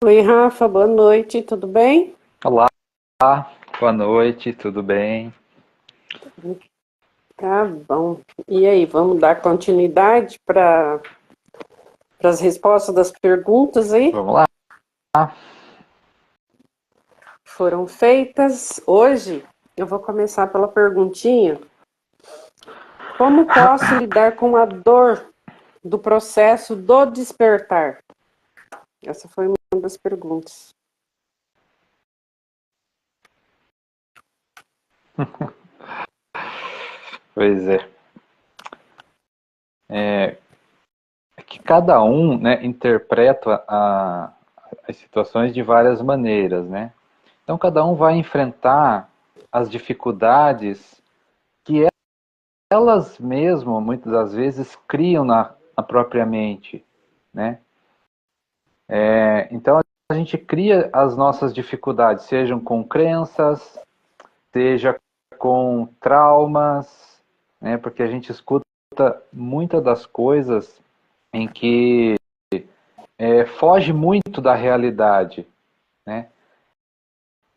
Oi, Rafa, boa noite, tudo bem? Olá, boa noite, tudo bem? Tá bom. E aí, vamos dar continuidade para as respostas das perguntas aí? Vamos lá. Foram feitas. Hoje eu vou começar pela perguntinha: como posso lidar com a dor do processo do despertar? Essa foi uma das perguntas. Pois é, é que cada um, né, interpreta as situações de várias maneiras, né? Então cada um vai enfrentar as dificuldades que elas mesmas, muitas das vezes, criam na própria mente, né? Então a gente cria as nossas dificuldades, sejam com crenças, seja com traumas, né? Porque a gente escuta muitas das coisas em que foge muito da realidade, né?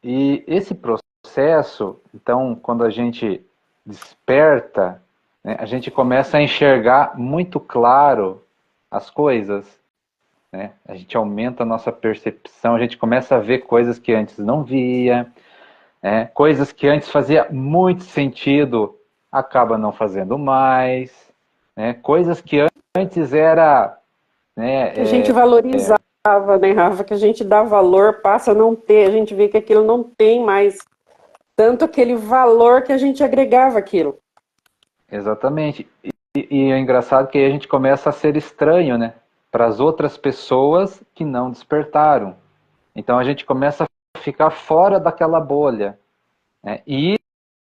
E esse processo, então, quando a gente desperta, né, a gente começa a enxergar muito claro as coisas, né? A gente aumenta a nossa percepção, a gente começa a ver coisas que antes não via, né? Coisas que antes fazia muito sentido, acaba não fazendo mais, né? Coisas que antes era, Que a né, gente valorizava, né, Rafa? Que a gente dá valor, passa a não ter, a gente vê que aquilo não tem mais tanto aquele valor que a gente agregava aquilo. exatamente. E é engraçado que aí a gente começa a ser estranho, né, para as outras pessoas que não despertaram. Então a gente começa a ficar fora daquela bolha, né? E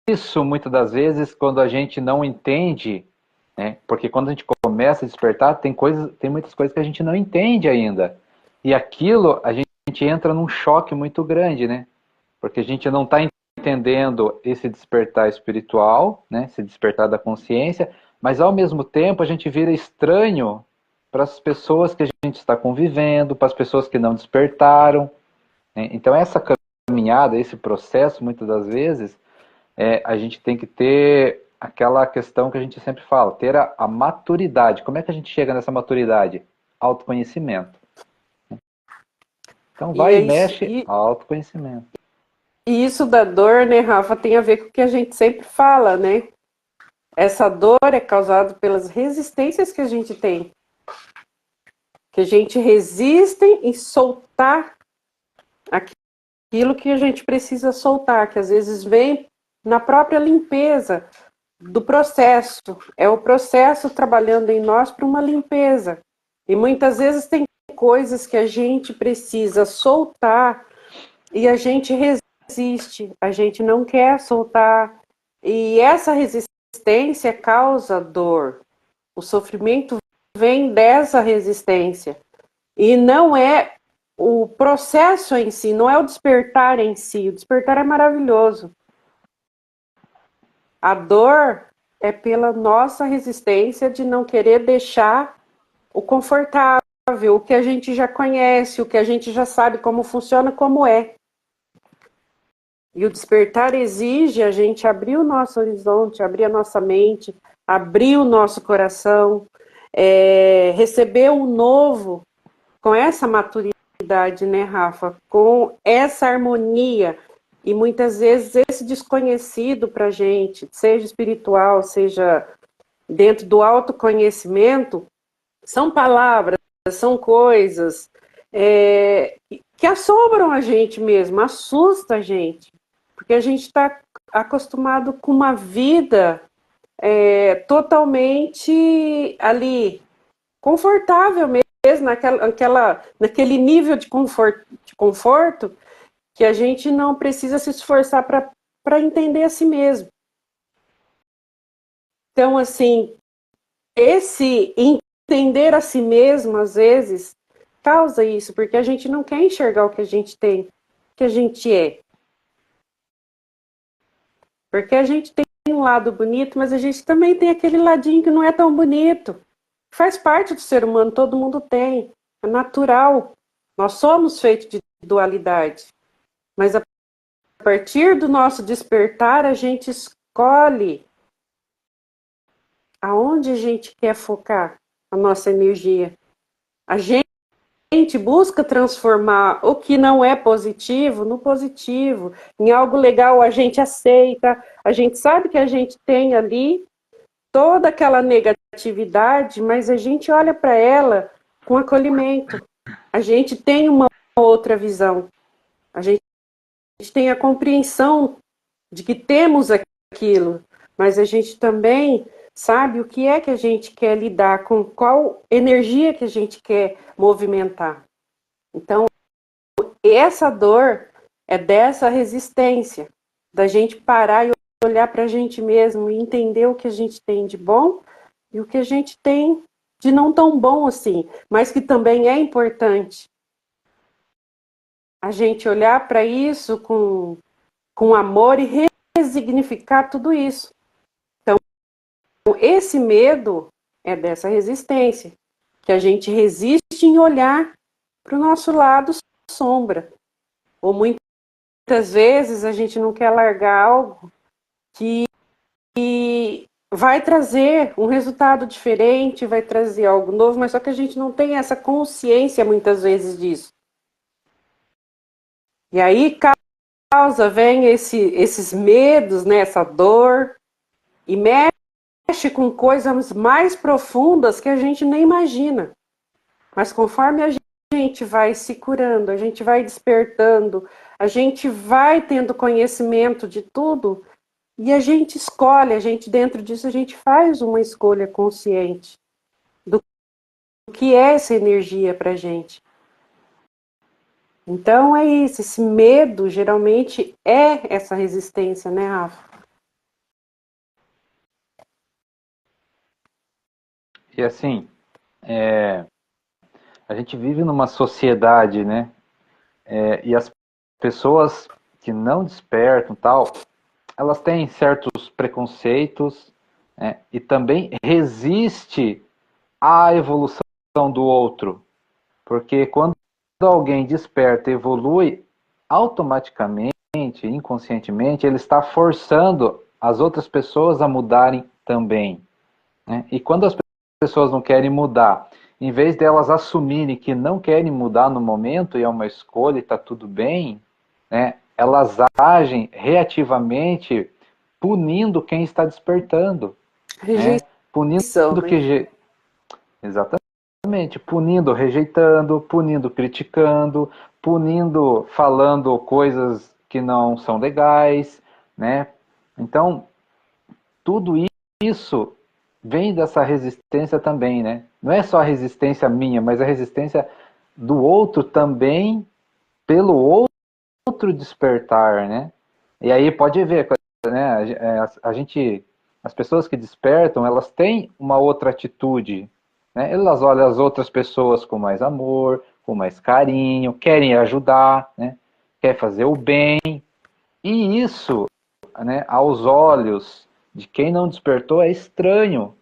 isso muitas das vezes quando a gente não entende, né? Porque quando a gente começa a despertar, tem muitas coisas que a gente não entende ainda. E aquilo a gente entra num choque muito grande, né? Porque a gente não está entendendo esse despertar espiritual, né? Esse despertar da consciência, mas ao mesmo tempo a gente vira estranho para as pessoas que a gente está convivendo, para as pessoas que não despertaram, né? Então essa caminhada, esse processo, muitas das vezes, a gente tem que ter aquela questão que a gente sempre fala, ter a maturidade. Como é que a gente chega nessa maturidade? Autoconhecimento. Então E, vai é e isso, mexe, autoconhecimento. e isso da dor, né, Rafa, tem a ver com o que a gente sempre fala, né? Essa dor é causada pelas resistências que a gente tem. Que a gente resiste em soltar aquilo que a gente precisa soltar, que às vezes vem na própria limpeza do processo. É o processo trabalhando em nós para uma limpeza. E muitas vezes tem coisas que a gente precisa soltar e a gente resiste, a gente não quer soltar. E essa resistência causa dor. O sofrimento vem dessa resistência. E não é o processo em si, não é o despertar em si. O despertar é maravilhoso. A dor é pela nossa resistência de não querer deixar o confortável, o que a gente já conhece, o que a gente já sabe como funciona, como é. E o despertar exige a gente abrir o nosso horizonte, abrir a nossa mente, abrir o nosso coração, receber o novo com essa maturidade, né, Rafa? Com essa harmonia. E muitas vezes esse desconhecido para a gente, seja espiritual, seja dentro do autoconhecimento, são palavras, são coisas que assombram a gente mesmo, assusta a gente, porque a gente está acostumado com uma vida totalmente ali confortável mesmo, naquele nível de conforto que a gente não precisa se esforçar para entender a si mesmo. Então, assim, esse entender a si mesmo, às vezes, causa isso, porque a gente não quer enxergar o que a gente tem, o que a gente é. Porque a gente tem um lado bonito, mas a gente também tem aquele ladinho que não é tão bonito. Faz parte do ser humano, todo mundo tem. É natural. Nós somos feitos de dualidade. Mas a partir do nosso despertar, a gente escolhe aonde a gente quer focar a nossa energia. A gente busca transformar o que não é positivo no positivo, em algo legal, a gente aceita, a gente sabe que a gente tem ali toda aquela negatividade, mas a gente olha para ela com acolhimento. A gente tem uma outra visão. A gente tem a compreensão de que temos aquilo, mas a gente também sabe o que é que a gente quer lidar, com qual energia que a gente quer movimentar. Então, essa dor é dessa resistência, da gente parar e olhar para a gente mesmo e entender o que a gente tem de bom e o que a gente tem de não tão bom assim, mas que também é importante. A gente olhar para isso com amor e resignificar tudo isso. Então, esse medo é dessa resistência, que a gente resiste em olhar para o nosso lado sombra. Ou muitas vezes a gente não quer largar algo que vai trazer um resultado diferente, vai trazer algo novo, mas só que a gente não tem essa consciência muitas vezes disso. E aí vem esses medos, né, essa dor, e mexe com coisas mais profundas que a gente nem imagina. Mas conforme a gente vai se curando, a gente vai despertando, a gente vai tendo conhecimento de tudo, e a gente escolhe, a gente dentro disso, a gente faz uma escolha consciente do que é essa energia para a gente. Então é isso, esse medo geralmente é essa resistência, né, Rafa? E assim, a gente vive numa sociedade, né? E as pessoas que não despertam tal, elas têm certos preconceitos, né? E também resiste à evolução do outro. Porque quando alguém desperta e evolui, automaticamente, inconscientemente, ele está forçando as outras pessoas a mudarem também, né? E quando as pessoas não querem mudar, em vez delas assumirem que não querem mudar no momento e é uma escolha e está tudo bem, né? Elas agem reativamente punindo quem está despertando, né? Punindo Rejeição, né? que exatamente, punindo, rejeitando, punindo, criticando, punindo, falando coisas que não são legais, né? Então, tudo isso vem dessa resistência também, né? Não é só a resistência minha, mas a resistência do outro também pelo outro despertar, né? E aí pode ver, né? A gente, as pessoas que despertam, elas têm uma outra atitude, né? Elas olham as outras pessoas com mais amor, com mais carinho, querem ajudar, né? Quer fazer o bem. E isso, né, aos olhos de quem não despertou é estranho,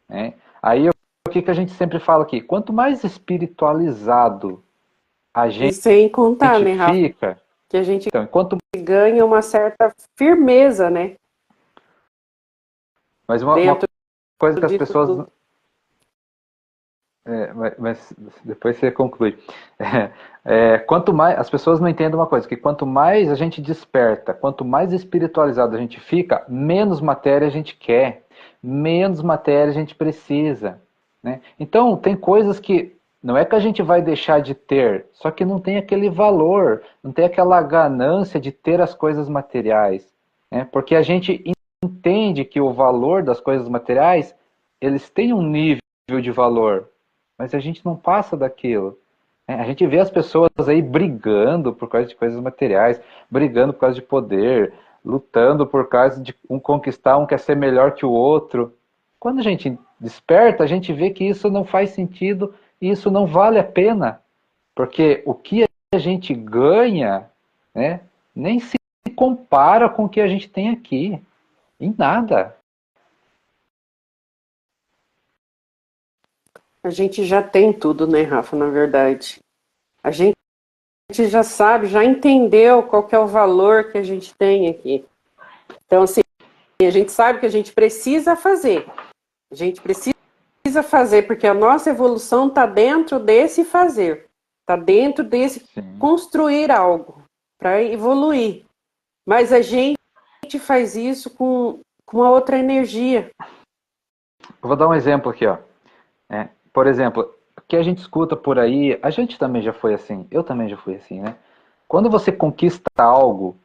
né? Aí o que a gente sempre fala aqui? Quanto mais espiritualizado a E gente sem contar, né, Rafa, fica, que a gente então, quanto ganha uma certa firmeza, né? mas uma Dentro coisa que as disso pessoas tudo. mas depois você conclui. Quanto mais as pessoas não entendem uma coisa, que quanto mais a gente desperta, quanto mais espiritualizado a gente fica, menos matéria a gente quer, menos matéria a gente precisa, né? Então tem coisas que não é que a gente vai deixar de ter, só que não tem aquele valor, não tem aquela ganância de ter as coisas materiais, né? Porque a gente entende que o valor das coisas materiais, eles têm um nível de valor, mas a gente não passa daquilo, né? A gente vê as pessoas aí brigando por causa de coisas materiais, brigando por causa de poder, lutando por causa de um conquistar, um quer ser melhor que o outro. Quando a gente desperta, a gente vê que isso não faz sentido e isso não vale a pena, porque o que a gente ganha, né, nem se compara com o que a gente tem aqui, em nada. A gente já tem tudo, né, Rafa, na verdade. A gente já sabe, já entendeu qual que é o valor que a gente tem aqui. Então, assim, a gente sabe que a gente precisa fazer. A gente precisa fazer, porque a nossa evolução está dentro desse fazer. Está dentro desse construir algo para evoluir. Mas a gente faz isso com uma outra energia. Eu vou dar um exemplo aqui, ó. Por exemplo, o que a gente escuta por aí, a gente também já foi assim, eu também já fui assim, né? Quando você conquista algo,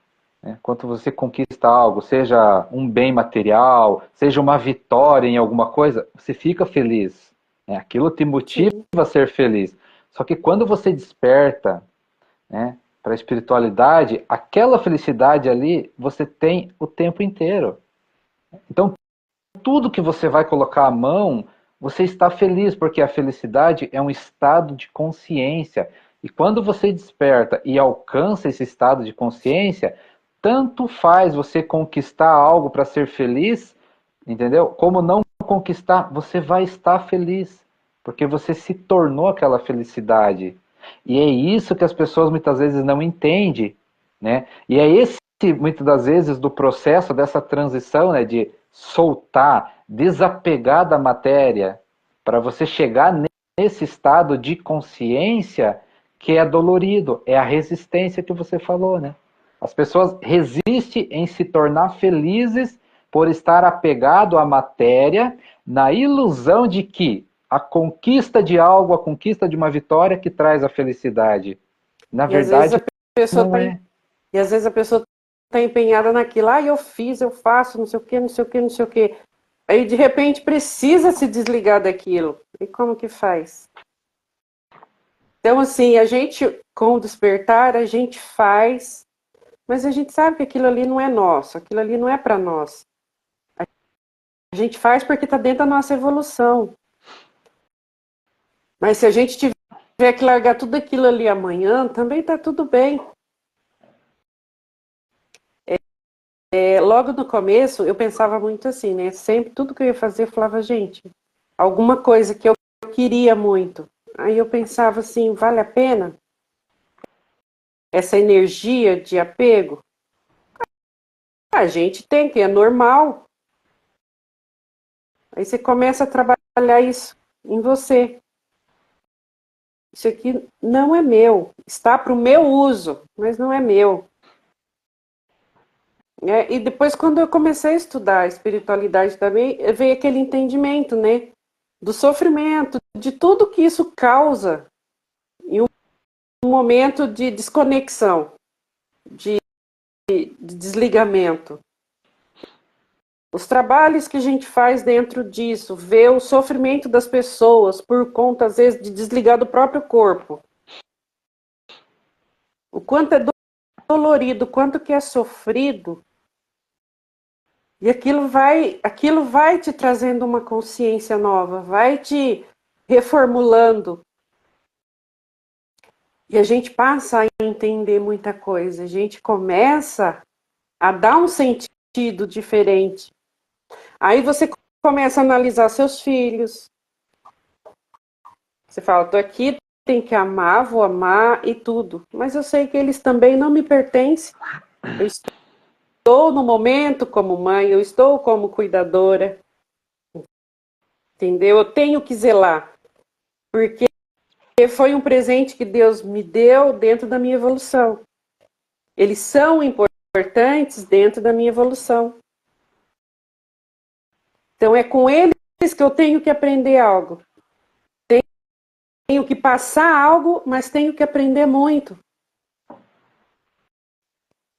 né? Quando você conquista algo, seja um bem material, seja uma vitória em alguma coisa, você fica feliz, né? Aquilo te motiva a ser feliz. Só que quando você desperta, né, para a espiritualidade, aquela felicidade ali você tem o tempo inteiro. Então, tudo que você vai colocar à mão, você está feliz, porque a felicidade é um estado de consciência. E quando você desperta e alcança esse estado de consciência, tanto faz você conquistar algo para ser feliz, entendeu? Como não conquistar, você vai estar feliz, porque você se tornou aquela felicidade. E é isso que as pessoas muitas vezes não entendem, né? E é esse, muitas das vezes, do processo dessa transição, né, de soltar, desapegar da matéria, para você chegar nesse estado de consciência que é dolorido, é a resistência que você falou, né? As pessoas resistem em se tornar felizes por estar apegado à matéria, na ilusão de que a conquista de algo, a conquista de uma vitória que traz a felicidade. Na verdade, não é. E às vezes a pessoa está empenhada naquilo, eu fiz, eu faço, não sei o quê, não sei o quê, não sei o quê. Aí de repente precisa se desligar daquilo. E como que faz? Então, assim, a gente, com o despertar, a gente faz, mas a gente sabe que aquilo ali não é nosso, aquilo ali não é para nós. A gente faz porque está dentro da nossa evolução. Mas se a gente tiver que largar tudo aquilo ali amanhã, também está tudo bem. Logo no começo, eu pensava muito assim, né? Sempre, tudo que eu ia fazer, eu falava, gente, alguma coisa que eu queria muito. Aí eu pensava assim, vale a pena? Essa energia de apego? A gente tem, que é normal. Aí você começa a trabalhar isso em você. Isso aqui não é meu. Está para o meu uso, mas não é meu. E depois, quando eu comecei a estudar a espiritualidade também, veio aquele entendimento, né? Do sofrimento, de tudo que isso causa em um momento de desconexão, de desligamento. Os trabalhos que a gente faz dentro disso, ver o sofrimento das pessoas por conta, às vezes, de desligar do próprio corpo. O quanto é dolorido, o quanto que é sofrido. E aquilo vai te trazendo uma consciência nova, vai te reformulando. E a gente passa a entender muita coisa, a gente começa a dar um sentido diferente. Aí você começa a analisar seus filhos. Você fala, tô aqui, tem que amar, vou amar e tudo. Mas eu sei que eles também não me pertencem. Eu estou no momento como mãe, eu estou como cuidadora. Entendeu? Eu tenho que zelar. Porque foi um presente que Deus me deu dentro da minha evolução. Eles são importantes dentro da minha evolução. Então é com eles que eu tenho que aprender algo. Tenho que passar algo, mas tenho que aprender muito.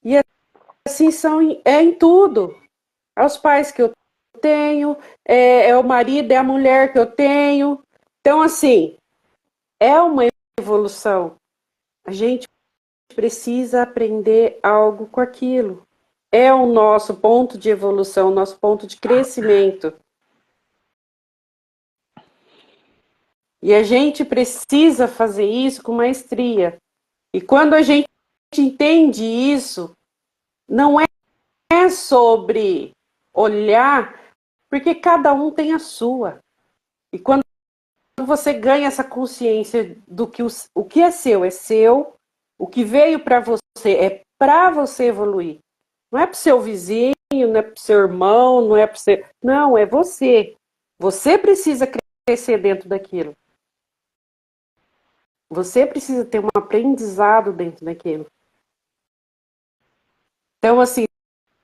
E assim é em tudo. É os pais que eu tenho, é o marido, é a mulher que eu tenho. Então, assim, é uma evolução. A gente precisa aprender algo com aquilo. É o nosso ponto de evolução, nosso ponto de crescimento. E a gente precisa fazer isso com maestria. E quando a gente entende isso, não é sobre olhar, porque cada um tem a sua. E quando você ganha essa consciência do que o que é seu, O que veio para você é para você evoluir. Não é para o seu vizinho, não é para o seu irmão, não é para você. Não, é você. Você precisa crescer dentro daquilo. Você precisa ter um aprendizado dentro daquilo. Então, assim,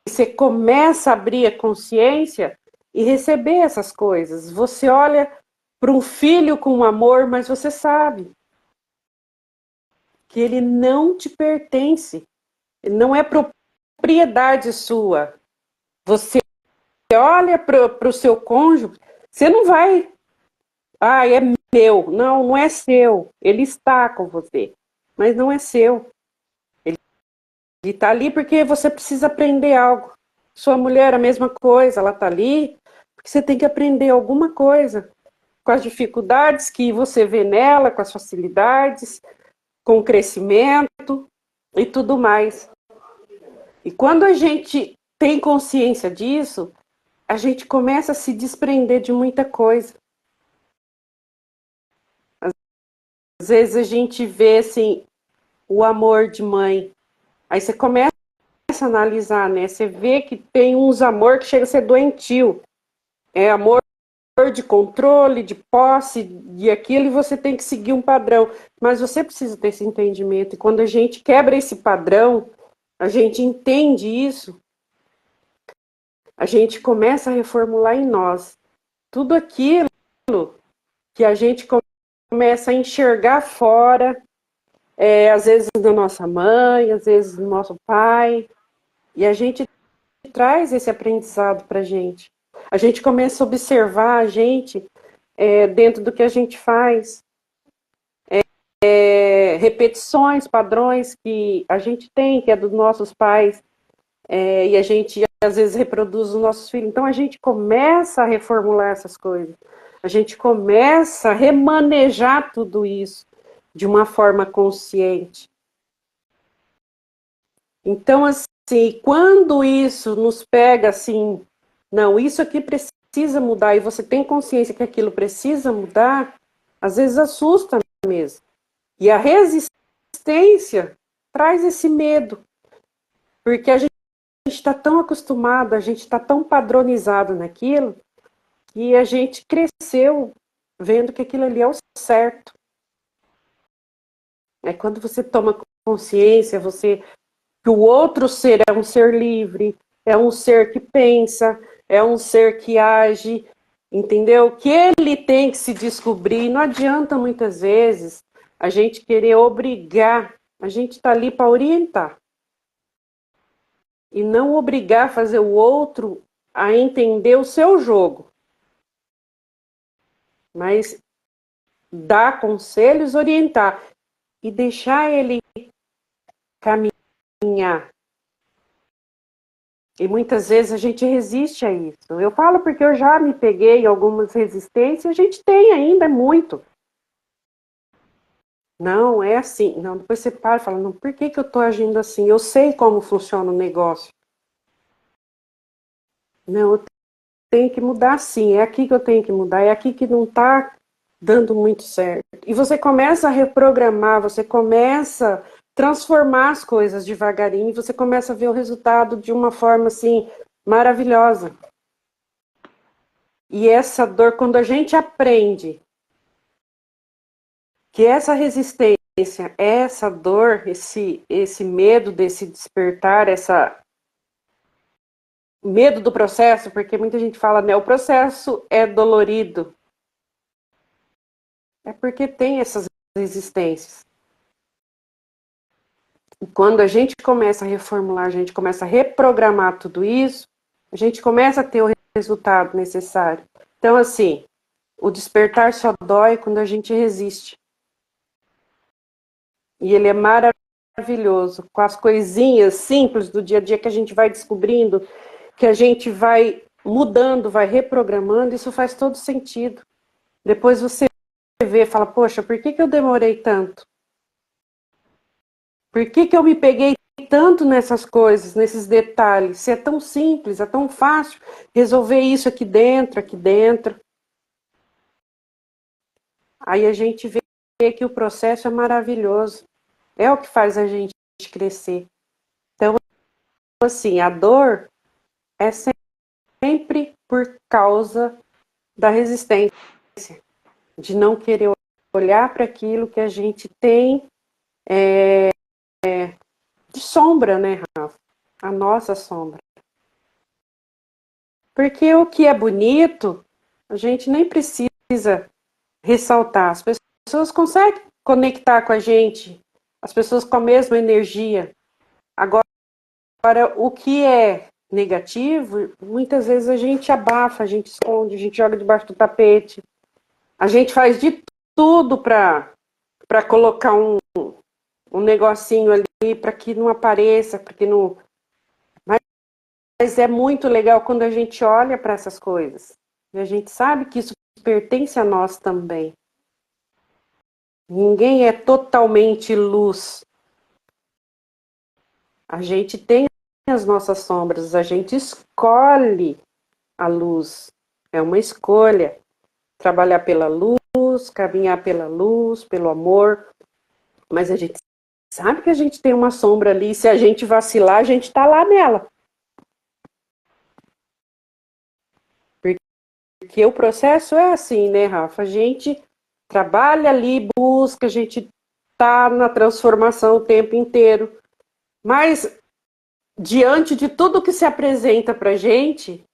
você começa a abrir a consciência e receber essas coisas. Você olha para um filho com amor, mas você sabe que ele não te pertence. Ele não é propriedade sua. Você olha para o seu cônjuge, você não vai. Ah, é meu. Não, não é seu. Ele está com você, mas não é seu. Ele está ali porque você precisa aprender algo. Sua mulher, a mesma coisa, ela está ali porque você tem que aprender alguma coisa. Com as dificuldades que você vê nela, com as facilidades, com o crescimento e tudo mais. E quando a gente tem consciência disso, a gente começa a se desprender de muita coisa. Às vezes a gente vê assim o amor de mãe. Aí você começa a analisar, né? Você vê que tem uns amor que chega a ser doentio. É amor de controle, de posse, de aquilo, e você tem que seguir um padrão. Mas você precisa ter esse entendimento. E quando a gente quebra esse padrão, a gente entende isso, a gente começa a reformular em nós tudo aquilo que a gente começa a enxergar fora, às vezes da nossa mãe, às vezes do nosso pai, e a gente traz esse aprendizado para a gente. A gente começa a observar a gente dentro do que a gente faz, repetições, padrões que a gente tem, que é dos nossos pais, e a gente às vezes reproduz os nossos filhos. Então a gente começa a reformular essas coisas. A gente começa a remanejar tudo isso de uma forma consciente. Então, assim, quando isso nos pega assim, não, isso aqui precisa mudar, e você tem consciência que aquilo precisa mudar, às vezes assusta mesmo. E a resistência traz esse medo, porque a gente está tão acostumado, a gente está tão padronizado naquilo, que a gente cresceu vendo que aquilo ali é o certo. É quando você toma consciência, que o outro ser é um ser livre, é um ser que pensa, é um ser que age, entendeu? Que ele tem que se descobrir. Não adianta muitas vezes a gente querer obrigar, a gente está ali para orientar. E não obrigar a fazer o outro a entender o seu jogo. Mas dar conselhos, orientar e deixar ele caminhar. E muitas vezes a gente resiste a isso. Eu falo porque eu já me peguei em algumas resistências, a gente tem ainda, é muito. Não, é assim. Não, depois você para e fala, não, por que eu estou agindo assim? Eu sei como funciona o negócio. Não, eu tenho que mudar sim, é aqui que eu tenho que mudar, é aqui que não está dando muito certo. E você começa a reprogramar, você começa a transformar as coisas devagarinho, e você começa a ver o resultado de uma forma assim maravilhosa. E essa dor, quando a gente aprende que essa resistência, essa dor, esse medo desse despertar, essa medo do processo, porque muita gente fala, né, o processo é dolorido. É porque tem essas resistências. E quando a gente começa a reformular, a gente começa a reprogramar tudo isso, a gente começa a ter o resultado necessário. Então, assim, o despertar só dói quando a gente resiste. E ele é maravilhoso, com as coisinhas simples do dia a dia que a gente vai descobrindo, que a gente vai mudando, vai reprogramando, isso faz todo sentido. Depois você vê e fala, poxa, por que eu demorei tanto? Por que eu me peguei tanto nessas coisas, nesses detalhes? Se é tão simples, é tão fácil resolver isso aqui dentro, aqui dentro. Aí a gente vê que o processo é maravilhoso. é o que faz a gente crescer. Então, assim, a dor é sempre por causa da resistência, de não querer olhar para aquilo que a gente tem de sombra, né, Rafa? A nossa sombra. Porque o que é bonito, a gente nem precisa ressaltar. As pessoas conseguem conectar com a gente, as pessoas com a mesma energia. Agora, o que é negativo, muitas vezes a gente abafa, a gente esconde, a gente joga debaixo do tapete. A gente faz de tudo para colocar um negocinho ali para que não apareça, para que não. Mas é muito legal quando a gente olha para essas coisas. E a gente sabe que isso pertence a nós também. Ninguém é totalmente luz. A gente tem as nossas sombras, a gente escolhe a luz. É uma escolha. Trabalhar pela luz, caminhar pela luz, pelo amor. Mas a gente sabe que a gente tem uma sombra ali. E se a gente vacilar, a gente está lá nela. Porque o processo é assim, né, Rafa? A gente trabalha ali, busca, a gente está na transformação o tempo inteiro. Mas, diante de tudo que se apresenta para a gente,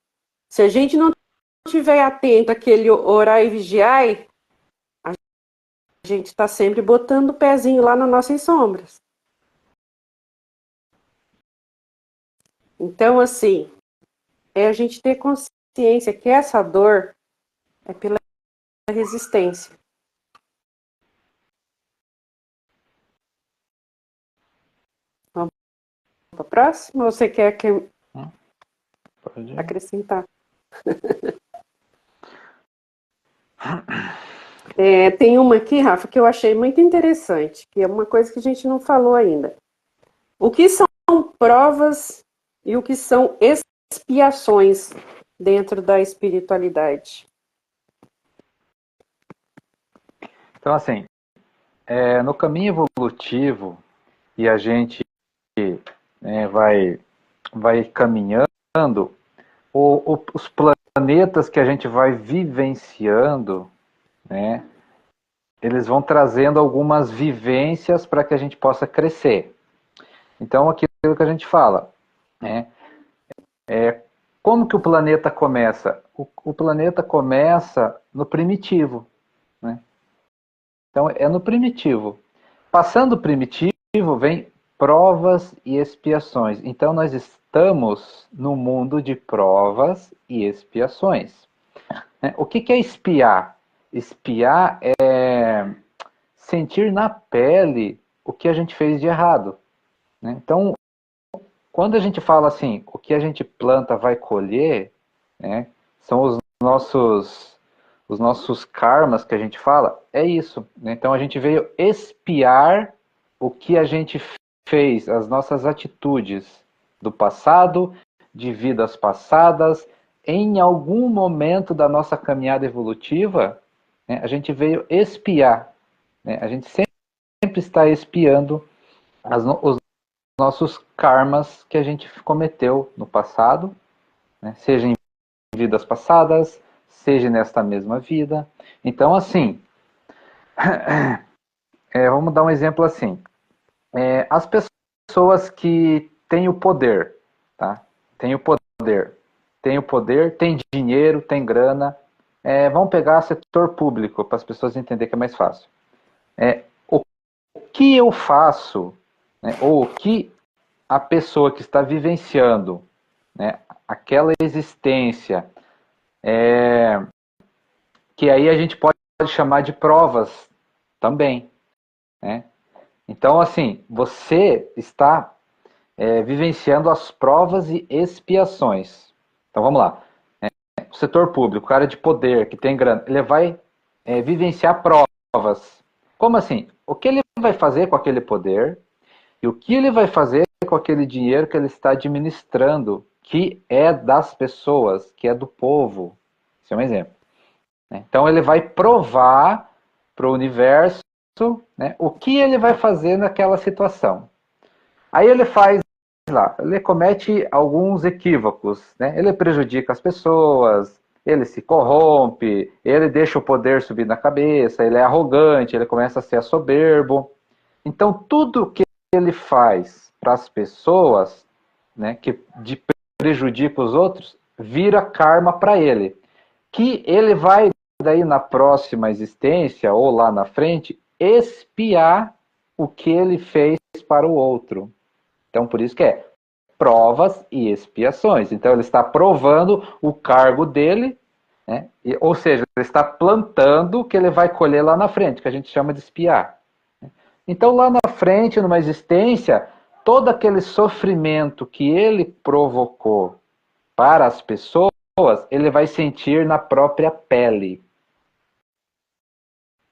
se a gente não estiver atento àquele orar e vigiar, a gente está sempre botando o pezinho lá nas nossas sombras. Então, assim, é a gente ter consciência que essa dor é pela resistência. Vamos para a próxima? Ou você quer acrescentar? Tem uma aqui, Rafa, que eu achei muito interessante, que é uma coisa que a gente não falou ainda. O que são provas e o que são expiações dentro da espiritualidade? Então, assim, no caminho evolutivo, e a gente vai caminhando, os planetas que a gente vai vivenciando, né, eles vão trazendo algumas vivências para que a gente possa crescer. Então, aquilo que a gente fala, né, como que o planeta começa? O planeta começa no primitivo, né? Então, é no primitivo. Passando o primitivo, vem provas e expiações. Então, nós estamos no mundo de provas e expiações. O que é espiar? Espiar é sentir na pele o que a gente fez de errado. Então, quando a gente fala assim, o que a gente planta vai colher, né, são os nossos karmas que a gente fala, é isso. Então a gente veio expiar o que a gente fez, as nossas atitudes do passado, de vidas passadas, em algum momento da nossa caminhada evolutiva, né, a gente veio expiar. Né, a gente sempre está expiando os nossos karmas que a gente cometeu no passado, né, seja em vidas passadas, seja nesta mesma vida. Então, assim, vamos dar um exemplo assim. As pessoas que têm o poder, tá? Têm o poder, têm dinheiro, têm grana. Vamos pegar setor público para as pessoas entenderem que é mais fácil. O que eu faço, né, ou o que a pessoa que está vivenciando, né, aquela existência, que aí a gente pode chamar de provas também, né? Então, assim, você está vivenciando as provas e expiações. Então, vamos lá. O setor público, o cara de poder, que tem grana, ele vai vivenciar provas. Como assim? O que ele vai fazer com aquele poder e o que ele vai fazer com aquele dinheiro que ele está administrando, que é das pessoas, que é do povo. Esse é um exemplo. Então ele vai provar para o universo né, o que ele vai fazer naquela situação. Aí ele faz lá, ele comete alguns equívocos, né? Ele prejudica as pessoas, ele se corrompe, ele deixa o poder subir na cabeça, ele é arrogante, ele começa a ser soberbo. Então, tudo que ele faz para as pessoas, né, que prejudica os outros, vira karma para ele. Que ele vai, daí na próxima existência, ou lá na frente, expiar o que ele fez para o outro. Então, por isso que é provas e expiações. Então, ele está provando o cargo dele, né? Ou seja, ele está plantando o que ele vai colher lá na frente, que a gente chama de expiar. Então, lá na frente, numa existência, todo aquele sofrimento que ele provocou para as pessoas, ele vai sentir na própria pele.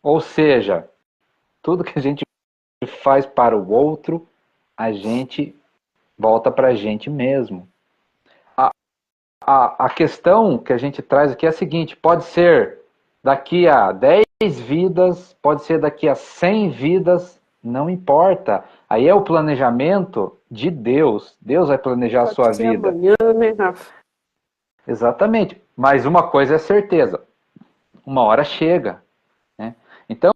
Ou seja, tudo que a gente faz para o outro, a gente volta para a gente mesmo. A questão que a gente traz aqui é a seguinte: pode ser daqui a 10 vidas, pode ser daqui a 100 vidas, não importa. Aí é o planejamento de Deus. Deus vai planejar a sua vida. Amanhã, né, Rafa? Exatamente. Mas uma coisa é certeza: uma hora chega. Né? Então,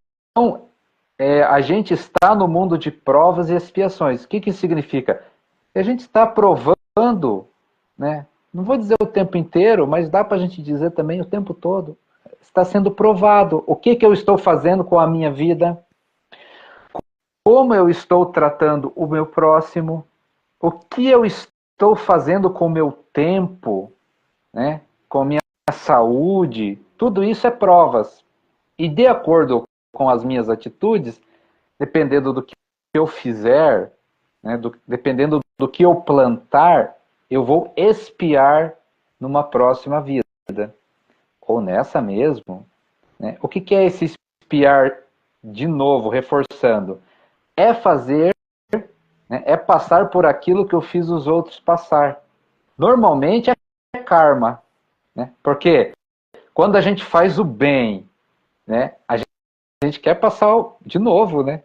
a gente está no mundo de provas e expiações. O que isso significa? A gente está provando, né? Não vou dizer o tempo inteiro, mas dá para a gente dizer também o tempo todo. Está sendo provado. O que eu estou fazendo com a minha vida? Como eu estou tratando o meu próximo? O que eu estou fazendo com o meu tempo? Né? Com a minha saúde? Tudo isso é provas. E de acordo com as minhas atitudes, dependendo do que eu fizer, né, dependendo do que eu plantar, eu vou expiar numa próxima vida. Ou nessa mesmo. Né? O que é esse expiar, de novo, reforçando? É fazer, né, é passar por aquilo que eu fiz os outros passar. Normalmente é karma. Né? Porque quando a gente faz o bem, né, a gente quer passar de novo, né?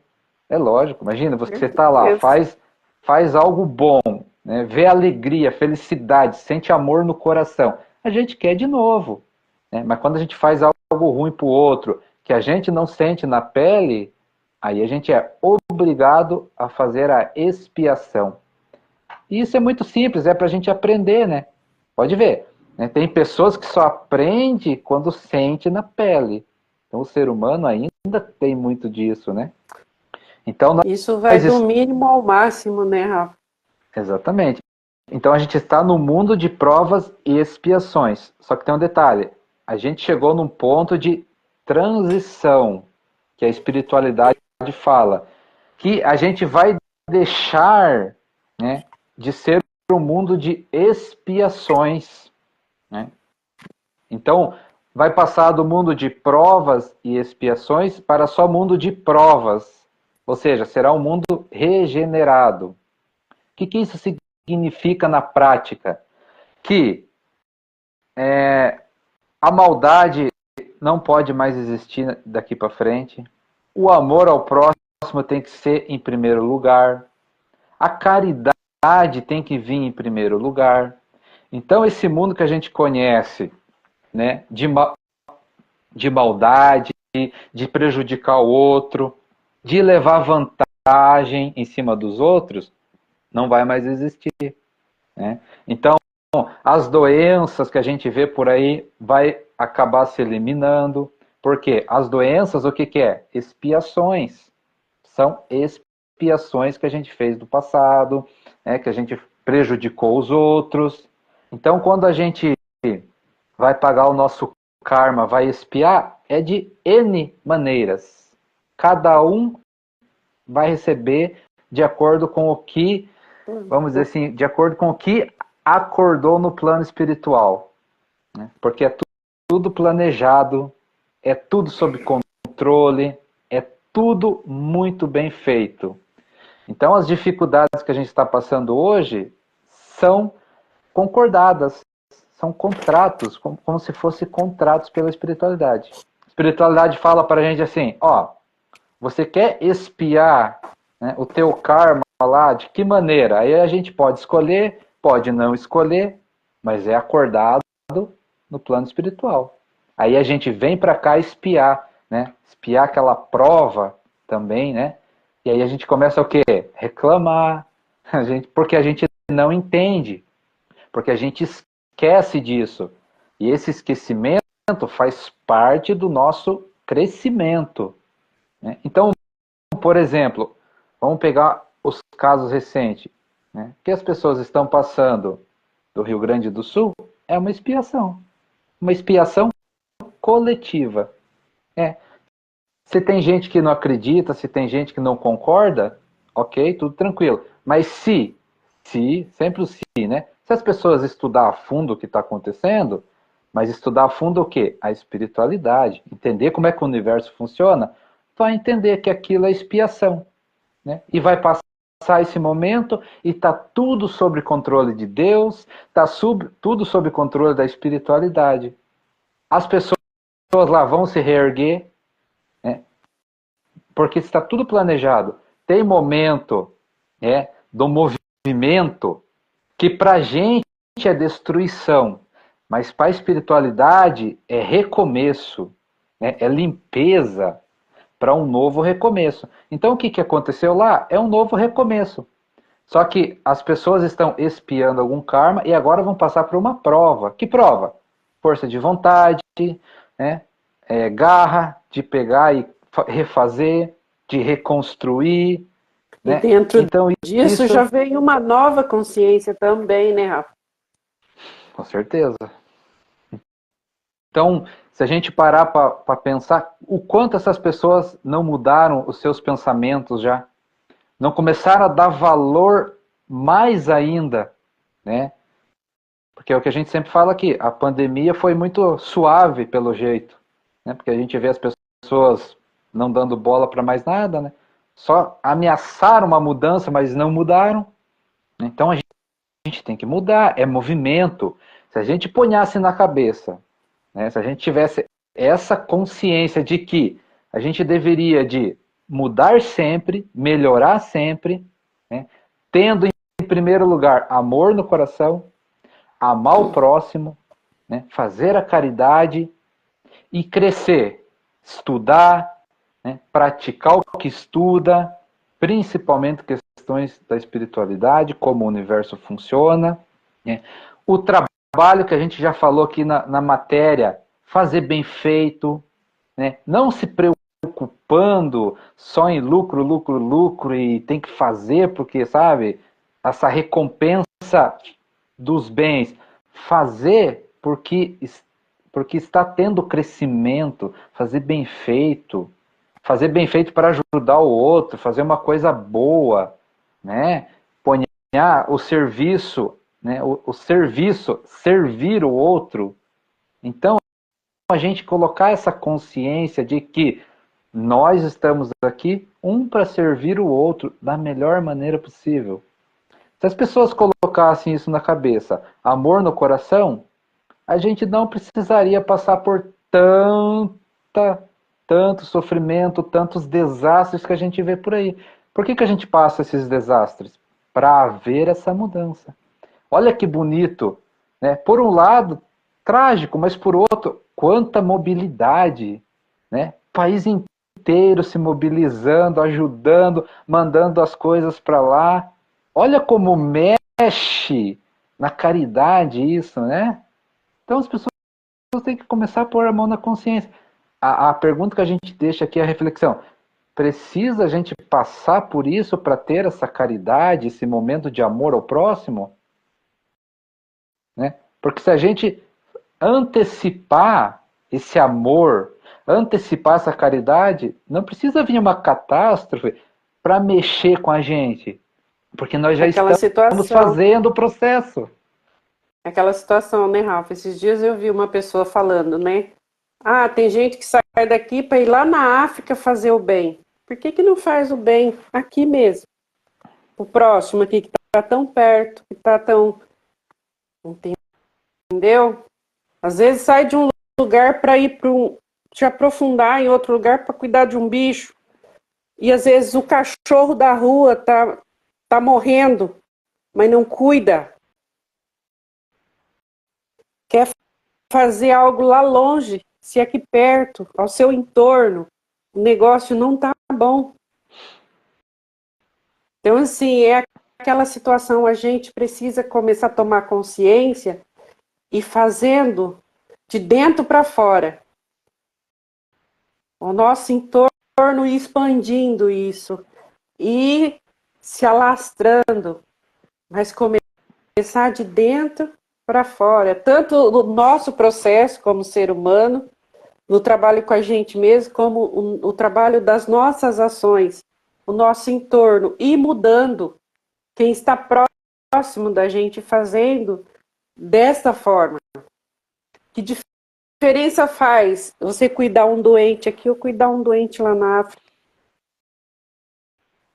É lógico, imagina, você está lá, faz algo bom, né? Vê alegria, felicidade, sente amor no coração. A gente quer de novo. Né? Mas quando a gente faz algo ruim para o outro, que a gente não sente na pele, aí a gente é obrigado a fazer a expiação. E isso é muito simples, é para a gente aprender, né? Pode ver. Né? Tem pessoas que só aprendem quando sente na pele. Então o ser humano ainda tem muito disso, né? Então, isso vai do mínimo ao máximo, né, Rafa? Exatamente. Então a gente está no mundo de provas e expiações. Só que tem um detalhe: a gente chegou num ponto de transição, que a espiritualidade fala, que a gente vai deixar, né, de ser um mundo de expiações. Né? Então, vai passar do mundo de provas e expiações para só mundo de provas. Ou seja, será um mundo regenerado. O que isso significa na prática? Que a maldade não pode mais existir daqui para frente. O amor ao próximo tem que ser em primeiro lugar. A caridade tem que vir em primeiro lugar. Então, esse mundo que a gente conhece, né, de maldade, de prejudicar o outro, de levar vantagem em cima dos outros, não vai mais existir. Né? Então, as doenças que a gente vê por aí vai acabar se eliminando. Porque as doenças, o que é? Expiações. São expiações que a gente fez do passado, né? Que a gente prejudicou os outros. Então, quando a gente vai pagar o nosso karma, vai expiar, é de N maneiras. Cada um vai receber de acordo com o que, vamos dizer assim, de acordo com o que acordou no plano espiritual. Né? Porque é tudo planejado, é tudo sob controle, é tudo muito bem feito. Então as dificuldades que a gente está passando hoje são concordadas, são contratos, como se fossem contratos pela espiritualidade. A espiritualidade fala para a gente assim, ó, Você quer expiar, né, o teu karma lá, de que maneira? Aí a gente pode escolher, pode não escolher, mas é acordado no plano espiritual. Aí a gente vem para cá espiar, né? Espiar aquela prova também, né? E aí a gente começa o quê? Reclamar, porque a gente não entende, porque a gente esquece disso. E esse esquecimento faz parte do nosso crescimento, né? Então, por exemplo, vamos pegar os casos recentes, né? Que as pessoas estão passando do Rio Grande do Sul é uma expiação coletiva. É. Se tem gente que não acredita, se tem gente que não concorda, ok, tudo tranquilo. Mas sempre o se, né? Se as pessoas estudar a fundo o que está acontecendo, mas estudar a fundo o quê? A espiritualidade, entender como é que o universo funciona, vai entender que aquilo é expiação, né? E vai passar esse momento e está tudo sob controle de Deus, está tudo sob controle da espiritualidade. As pessoas lá vão se reerguer, né? Porque está tudo planejado. Tem momento, né, do movimento que para a gente é destruição, mas para a espiritualidade é recomeço, né, é limpeza para um novo recomeço. Então o que aconteceu lá? É um novo recomeço. Só que as pessoas estão expiando algum karma e agora vão passar por uma prova. Que prova? Força de vontade, né? Garra de pegar e refazer, de reconstruir, E né? dentro Então disso isso, já vem uma nova consciência também, né, Rafa? com certeza. Então, se a gente parar para pensar o quanto essas pessoas não mudaram os seus pensamentos já, não começaram a dar valor mais ainda, né? Porque é o que a gente sempre fala aqui, a pandemia foi muito suave pelo jeito, né? Porque a gente vê as pessoas não dando bola para mais nada, né? Só ameaçaram uma mudança, mas não mudaram. Então a gente tem que mudar, é movimento. Se a gente ponhasse na cabeça, né? Se a gente tivesse essa consciência de que a gente deveria de mudar sempre, melhorar sempre, né? Tendo em primeiro lugar amor no coração, amar o próximo, né? Fazer a caridade e crescer, estudar, né? Praticar o que estuda, principalmente questões da espiritualidade, como o universo funciona, né? O trabalho que a gente já falou aqui na matéria, fazer bem feito, né? Não se preocupando só em lucro, lucro, lucro e tem que fazer porque, sabe, essa recompensa dos bens, fazer porque está tendo crescimento, fazer bem feito para ajudar o outro, fazer uma coisa boa, né? Ponhar o serviço, né? O serviço, servir o outro. Então, a gente colocar essa consciência de que nós estamos aqui, um para servir o outro da melhor maneira possível. Se as pessoas colocassem isso na cabeça, amor no coração, a gente não precisaria passar por tanto sofrimento, tantos desastres que a gente vê por aí. Por que a gente passa esses desastres? Para haver essa mudança. Olha que bonito, né? Por um lado, trágico, mas por outro, quanta mobilidade, né? País inteiro se mobilizando, ajudando, mandando as coisas para lá. Olha como mexe na caridade isso, né? Então as pessoas têm que começar a pôr a mão na consciência. A pergunta que a gente deixa aqui é a reflexão. Precisa a gente passar por isso para ter essa caridade, esse momento de amor ao próximo? Né? Porque se a gente antecipar esse amor, antecipar essa caridade, não precisa vir uma catástrofe para mexer com a gente. Porque nós já Aquela estamos situação, fazendo o processo. aquela situação, né, Rafa? Esses dias eu vi uma pessoa falando, né? Ah, tem gente que sai daqui para ir lá na África fazer o bem. Por que não faz o bem aqui mesmo? O próximo aqui que está tão perto, que está tão. Entendeu? Às vezes sai de um lugar para ir para se aprofundar em outro lugar para cuidar de um bicho. E às vezes o cachorro da rua tá morrendo, mas não cuida. Quer fazer algo lá longe, se aqui perto, ao seu entorno, o negócio não tá bom. Então, assim, é aquela situação, a gente precisa começar a tomar consciência e fazendo de dentro para fora. O nosso entorno e expandindo isso. E se alastrando, mas começar de dentro para fora. Tanto no nosso processo como ser humano, no trabalho com a gente mesmo, como o trabalho das nossas ações, o nosso entorno, e mudando quem está próximo da gente fazendo desta forma. Que diferença faz você cuidar um doente aqui ou cuidar um doente lá na África?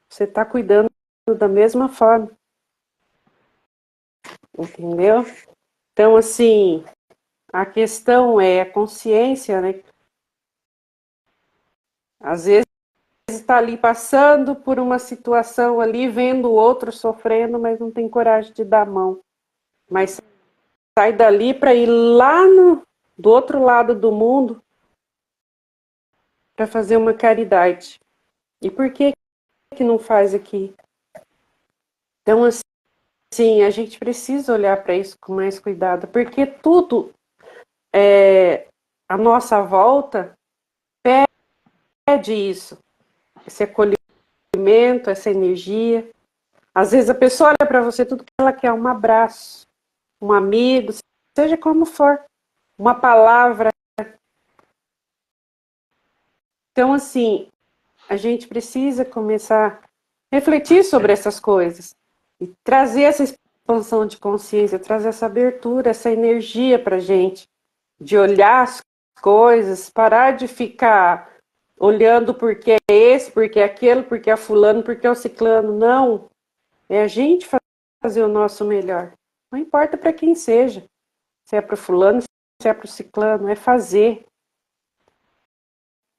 Você está cuidando da mesma forma. Entendeu? Então, assim, a questão é a consciência, né? Às vezes está ali passando por uma situação ali, vendo o outro sofrendo, mas não tem coragem de dar a mão. Mas sai dali para ir lá do outro lado do mundo para fazer uma caridade. E por que não faz aqui? Então, assim, a gente precisa olhar para isso com mais cuidado, porque tudo à nossa volta pede isso, esse acolhimento, essa energia. Às vezes a pessoa olha para você, tudo que ela quer, um abraço, um amigo, seja como for, uma palavra. Então, assim, a gente precisa começar a refletir sobre essas coisas e trazer essa expansão de consciência, trazer essa abertura, essa energia para a gente, de olhar as coisas, parar de ficar olhando porque é esse, porque é aquele, porque é fulano, porque é o ciclano. Não, é a gente fazer o nosso melhor. Não importa para quem seja, se é para o fulano, se é para o ciclano, é fazer.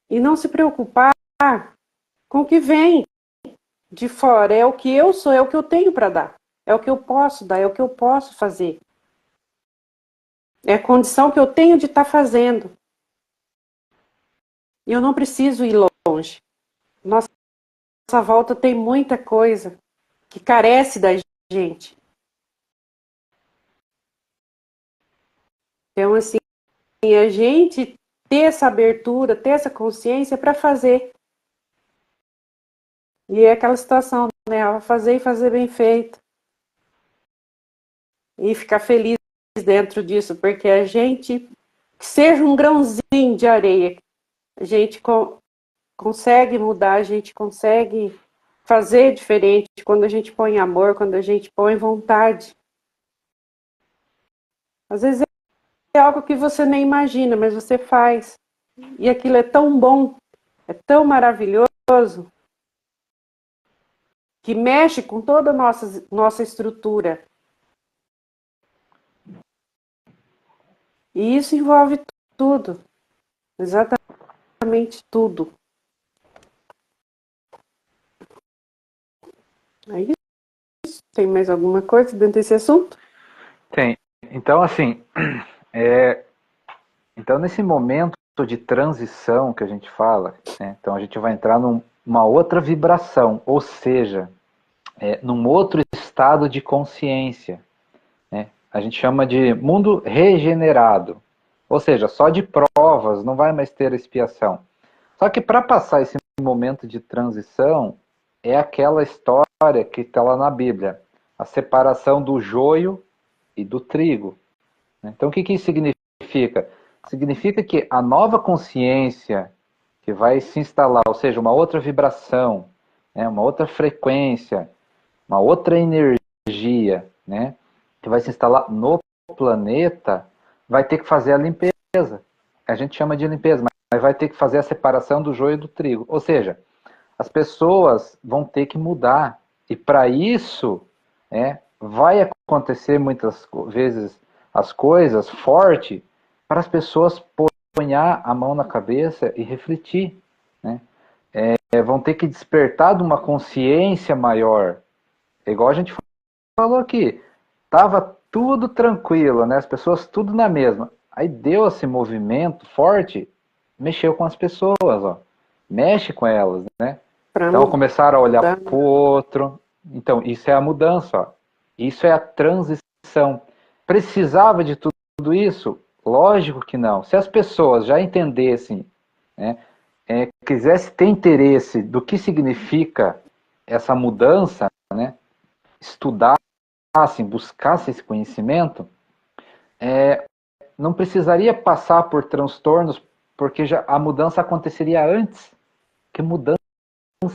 E não se preocupar com o que vem de fora, é o que eu sou, é o que eu tenho para dar, é o que eu posso dar, é o que eu posso fazer. É a condição que eu tenho de estar fazendo. E eu não preciso ir longe. Nossa volta tem muita coisa que carece da gente. Então, assim, a gente ter essa abertura, ter essa consciência para fazer. E é aquela situação, né? Fazer e fazer bem feito. E ficar feliz dentro disso, porque a gente, que seja um grãozinho de areia, a gente consegue mudar, a gente consegue fazer diferente quando a gente põe amor, quando a gente põe vontade. Às vezes é algo que você nem imagina, mas você faz. E aquilo é tão bom, é tão maravilhoso, que mexe com toda a nossa estrutura. E isso envolve tudo, exatamente tudo. É isso? Tem mais alguma coisa dentro desse assunto? Tem. Então, assim, então nesse momento de transição que a gente fala, né, então a gente vai entrar numa outra vibração, ou seja, num outro estado de consciência. Né? A gente chama de mundo regenerado. Ou seja, só de provas, não vai mais ter expiação. Só que para passar esse momento de transição, é aquela história que está lá na Bíblia, a separação do joio e do trigo. Então, o que isso significa? Significa que a nova consciência que vai se instalar, ou seja, uma outra vibração, né, uma outra frequência, uma outra energia, né, que vai se instalar no planeta, vai ter que fazer a limpeza. A gente chama de limpeza, mas vai ter que fazer a separação do joio e do trigo. Ou seja, as pessoas vão ter que mudar. E para isso, vai acontecer muitas vezes as coisas forte para as pessoas ponhar a mão na cabeça e refletir. Né? vão ter que despertar de uma consciência maior. É igual a gente falou aqui, tava tudo tranquilo, né? As pessoas tudo na mesma. Aí deu esse movimento forte, mexeu com as pessoas, ó. Mexe com elas, né? Para Então começaram a olhar mudar. para o outro. Então, isso é a mudança, ó. Isso é a transição. Precisava de tudo isso? Lógico que não. Se as pessoas já entendessem, né, quisessem ter interesse do que significa essa mudança, né, estudassem, buscassem esse conhecimento, não precisaria passar por transtornos, porque já a mudança aconteceria antes. Que mudança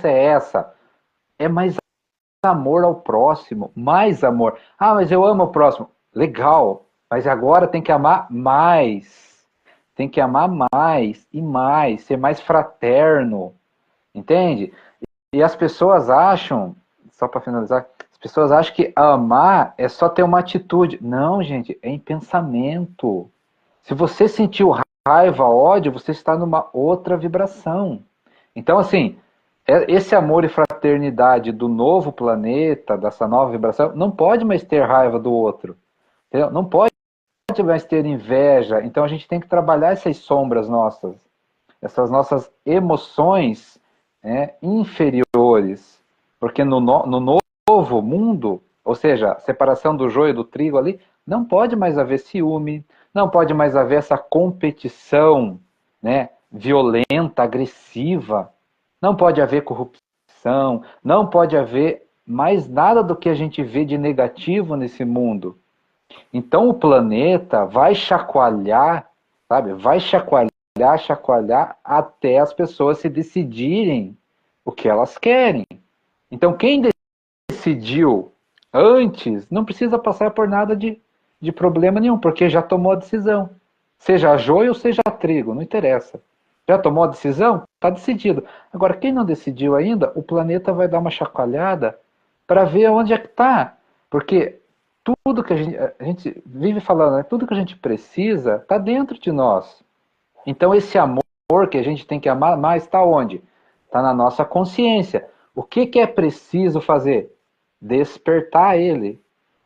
é essa? É mais amor ao próximo, mais amor. Ah, mas eu amo o próximo. Legal, mas agora tem que amar mais. Tem que amar mais e mais, ser mais fraterno, entende? E as pessoas acham, só para finalizar, as pessoas acham que amar é só ter uma atitude. Não, gente, é em pensamento. Se você sentiu raiva, ódio, você está numa outra vibração. Então, assim, esse amor e fraternidade do novo planeta, dessa nova vibração, não pode mais ter raiva do outro. Entendeu? Não pode mais ter inveja. Então, a gente tem que trabalhar essas sombras nossas, essas nossas emoções, né, inferiores. Porque no novo mundo, ou seja, a separação do joio do trigo ali, não pode mais haver ciúme, não pode mais haver essa competição, né, violenta, agressiva, não pode haver corrupção, não pode haver mais nada do que a gente vê de negativo nesse mundo. Então o planeta vai chacoalhar, sabe? Vai chacoalhar até as pessoas se decidirem o que elas querem. Então quem decidiu antes não precisa passar por nada de problema nenhum, porque já tomou a decisão. Seja joio ou seja trigo, não interessa. Já tomou a decisão? Está decidido. Agora, quem não decidiu ainda, o planeta vai dar uma chacoalhada para ver onde é que está. Porque tudo que a gente vive falando, né? Tudo que a gente precisa está dentro de nós. Então, esse amor que a gente tem que amar mais está onde? Está na nossa consciência. O que é preciso fazer? Despertar ele.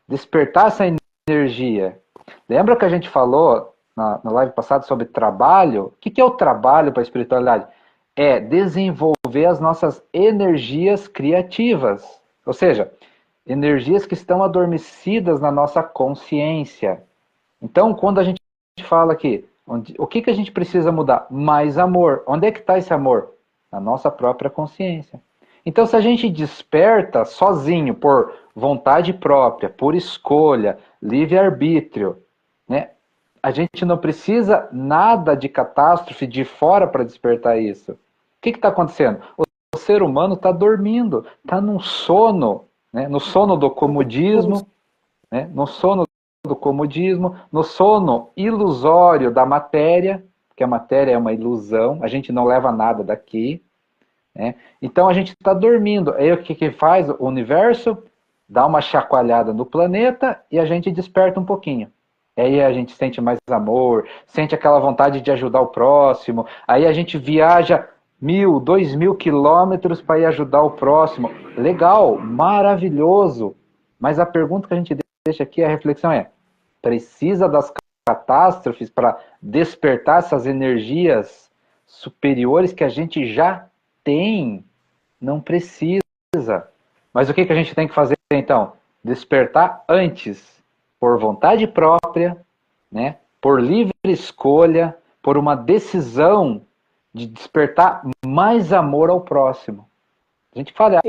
Despertar essa energia. Lembra que a gente falou na live passada sobre trabalho? O que é o trabalho para a espiritualidade? É desenvolver as nossas energias criativas. Ou seja, energias que estão adormecidas na nossa consciência. Então, quando a gente fala aqui, o que a gente precisa mudar? Mais amor. Onde é que está esse amor? Na nossa própria consciência. Então, se a gente desperta sozinho, por vontade própria, por escolha, livre-arbítrio, né? A gente não precisa nada de catástrofe de fora para despertar isso. O que está acontecendo? O ser humano está dormindo, está num sono, né? No sono do comodismo, né? No sono do comodismo, no sono ilusório da matéria, porque a matéria é uma ilusão, a gente não leva nada daqui, né? Então a gente está dormindo. Aí o que faz? O universo dá uma chacoalhada no planeta e a gente desperta um pouquinho. Aí a gente sente mais amor, sente aquela vontade de ajudar o próximo. Aí a gente viaja 1.000, 2.000 quilômetros para ir ajudar o próximo. Legal, maravilhoso. Mas a pergunta que a gente deixa aqui, a reflexão é: precisa das catástrofes para despertar essas energias superiores que a gente já tem? Não precisa. Mas o que a gente tem que fazer então? Despertar antes, por vontade própria, né? Por livre escolha, por uma decisão de despertar mais amor ao próximo. A gente fala,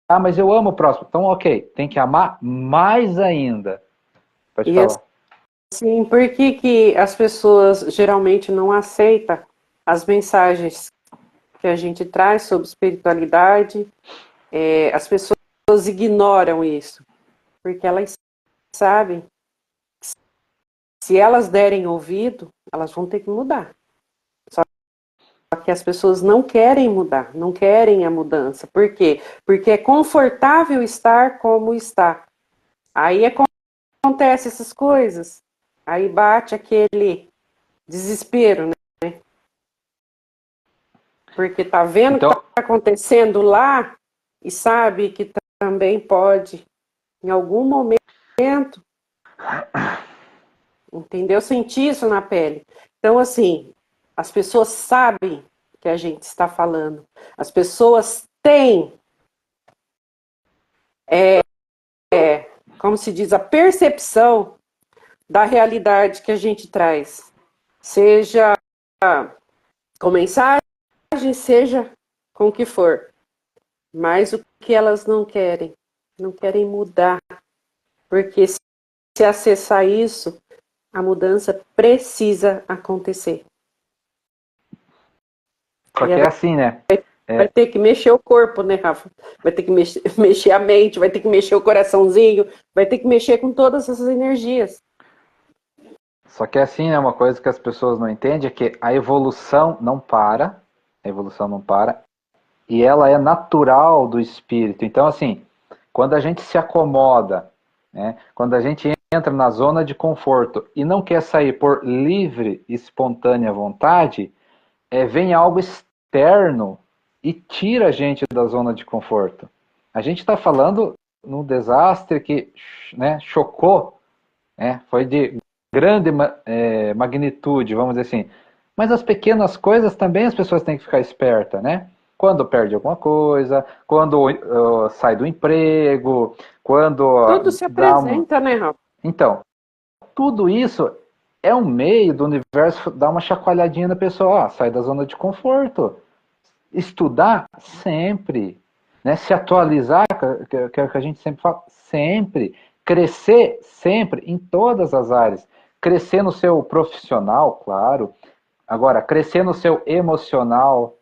ah, mas eu amo o próximo. Então, ok, tem que amar mais ainda. Pode E falar. assim, por que as pessoas geralmente não aceitam as mensagens que a gente traz sobre espiritualidade? As pessoas ignoram isso, porque elas sabem que se elas derem ouvido, elas vão ter que mudar. Só que as pessoas não querem mudar, não querem a mudança. Por quê? Porque é confortável estar como está. Aí acontece essas coisas. Aí bate aquele desespero, né? Porque tá vendo Então, o que está acontecendo lá e sabe que também pode, em algum momento, entendeu? Sentir isso na pele. Então, assim, as pessoas sabem que a gente está falando. As pessoas têm, como se diz, a percepção da realidade que a gente traz. Seja com mensagem, seja com o que for. Mas o que elas não querem? Não querem mudar. Porque se acessar isso, a mudança precisa acontecer. só E que ela é assim, né? vai ter que mexer o corpo, né, Rafa? Vai ter que mexer a mente, vai ter que mexer o coraçãozinho, vai ter que mexer com todas essas energias. Só que é assim, né? Uma coisa que as pessoas não entendem é que a evolução não para, a evolução não para, e ela é natural do espírito. Então, assim, quando a gente se acomoda, né? Quando a gente entra na zona de conforto e não quer sair por livre, espontânea vontade, vem algo externo e tira a gente da zona de conforto. A gente está falando num desastre que, né, chocou, né, foi de grande magnitude, vamos dizer assim. Mas as pequenas coisas também as pessoas têm que ficar espertas, né? Quando perde alguma coisa, quando sai do emprego, quando Tudo se dá um... apresenta, né, Rafa? Então, tudo isso é um meio do universo dar uma chacoalhadinha na pessoa, ó, sai da zona de conforto. Estudar sempre, né? Se atualizar, que é o que a gente sempre fala, sempre. Crescer sempre em todas as áreas. Crescer no seu profissional, claro. Agora, crescer no seu emocional,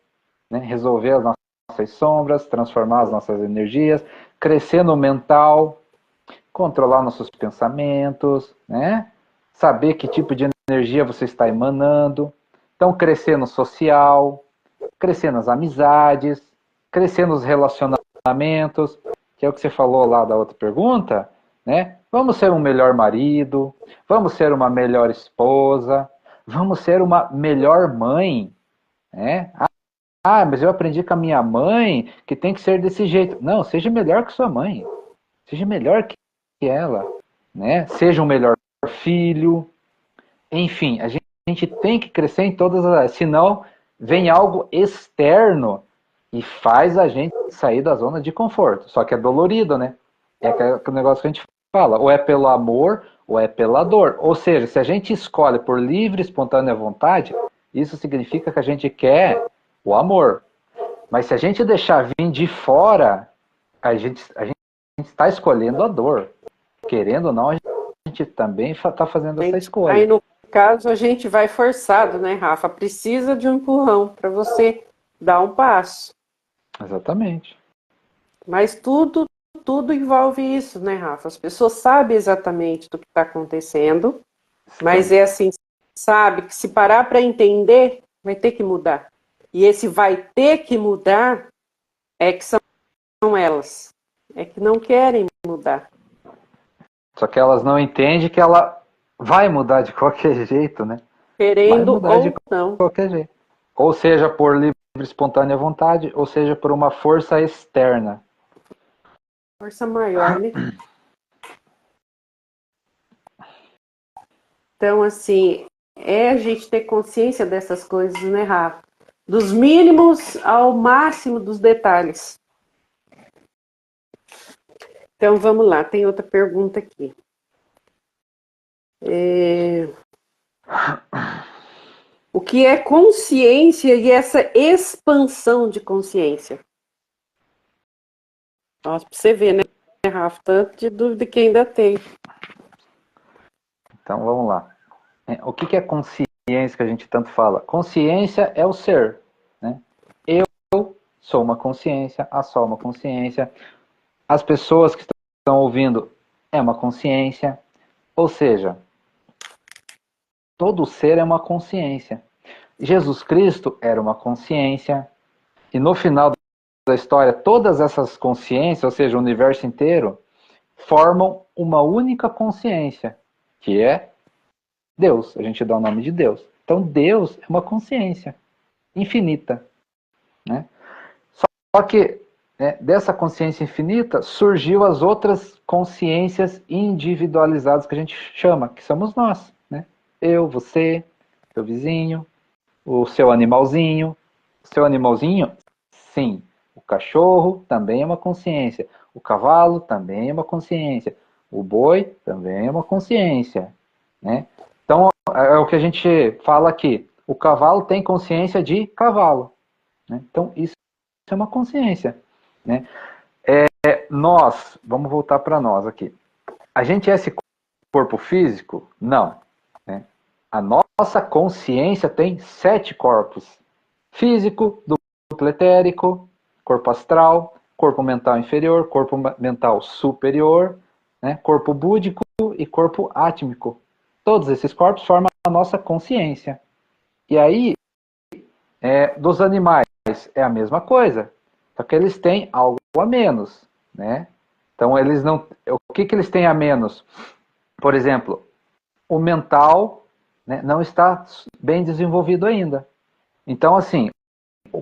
né? Resolver as nossas sombras, transformar as nossas energias. Crescer no mental, controlar nossos pensamentos, né? Saber que tipo de energia você está emanando. Então, crescer no social, crescer nas amizades, crescer nos relacionamentos, que é o que você falou lá da outra pergunta, né? Vamos ser um melhor marido, vamos ser uma melhor esposa, vamos ser uma melhor mãe, né? Ah, mas eu aprendi com a minha mãe que tem que ser desse jeito. Não, seja melhor que sua mãe. Seja melhor que ela, né? Seja um melhor filho. Enfim, a gente tem que crescer em todas as áreas, senão vem algo externo e faz a gente sair da zona de conforto. Só que é dolorido, né? É aquele negócio que a gente fala, ou é pelo amor ou é pela dor. Ou seja, se a gente escolhe por livre e espontânea vontade, isso significa que a gente quer o amor. Mas se a gente deixar vir de fora, a gente está escolhendo a dor. Querendo ou não, a gente também está fazendo essa Aí, escolha. no caso, a gente vai forçado, né, Rafa? Precisa de um empurrão para você dar um passo. Exatamente. Mas tudo envolve isso, né, Rafa? As pessoas sabem exatamente do que está acontecendo, mas Sim. é assim, sabe que se parar para entender, vai ter que mudar. E esse vai ter que mudar é que são elas. É que não querem mudar. Só que elas não entendem que ela vai mudar de qualquer jeito, né? Vai Querendo mudar de ou não. qualquer jeito. Ou seja, por livre e espontânea vontade, ou seja, por uma força externa. Força maior, né? Então, assim, é a gente ter consciência dessas coisas, né, Rafa? Dos mínimos ao máximo dos detalhes. Então, vamos lá, tem outra pergunta aqui. O que é consciência e essa expansão de consciência? Nossa, pra você ver, né, Rafa? Tanto de dúvida que ainda tem. Então vamos lá. O que é consciência que a gente tanto fala? Consciência é o ser, né? Eu sou uma consciência, a Sol é uma consciência, as pessoas que estão ouvindo é uma consciência, ou seja, todo ser é uma consciência. Jesus Cristo era uma consciência, e no final da história, todas essas consciências, ou seja, o universo inteiro, formam uma única consciência, que é Deus. A gente dá o nome de Deus. Então, Deus é uma consciência infinita. né? Só que, né, dessa consciência infinita surgiu as outras consciências individualizadas que a gente chama, que somos nós, né? Eu, você, seu vizinho, o seu animalzinho. O seu animalzinho, sim. O cachorro também é uma consciência. O cavalo também é uma consciência. O boi também é uma consciência, né? Então, é o que a gente fala aqui. O cavalo tem consciência de cavalo, né? Então, isso é uma consciência, né? Nós, vamos voltar para nós aqui. A gente é esse corpo físico? Não, né? A nossa consciência tem 7 corpos. Físico, duplo etérico, corpo astral, corpo mental inferior, corpo mental superior, né? Corpo búdico e corpo átmico. Todos esses corpos formam a nossa consciência. E aí, dos animais, é a mesma coisa. Só que eles têm algo a menos, né? Então, eles não... O que eles têm a menos? Por exemplo, o mental, né, não está bem desenvolvido ainda. Então, assim,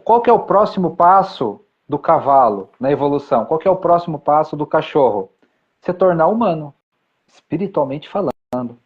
qual que é o próximo passo do cavalo na evolução? Qual que é o próximo passo do cachorro? Se tornar humano, espiritualmente falando.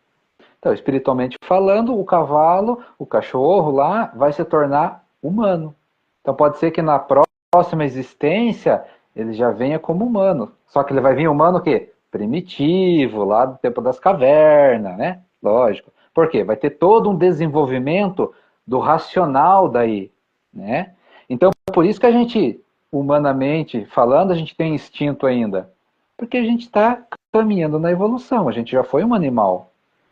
Então, espiritualmente falando, o cavalo, o cachorro lá, vai se tornar humano. Então, pode ser que na próxima existência ele já venha como humano. Só que ele vai vir humano o quê? Primitivo, lá do tempo das cavernas, né? Lógico. Por quê? Vai ter todo um desenvolvimento do racional daí, né? Então, por isso que a gente, humanamente falando, a gente tem instinto ainda. Porque a gente está caminhando na evolução, a gente já foi um animal,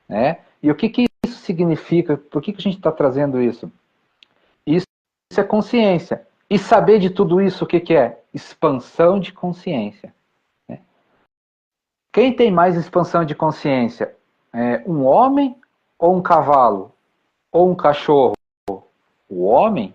né? E o que isso significa? Por que a gente está trazendo isso? Isso é consciência. E saber de tudo isso, o que é? Expansão de consciência. Né? Quem tem mais expansão de consciência? Um homem ou um cavalo? Ou um cachorro? O homem?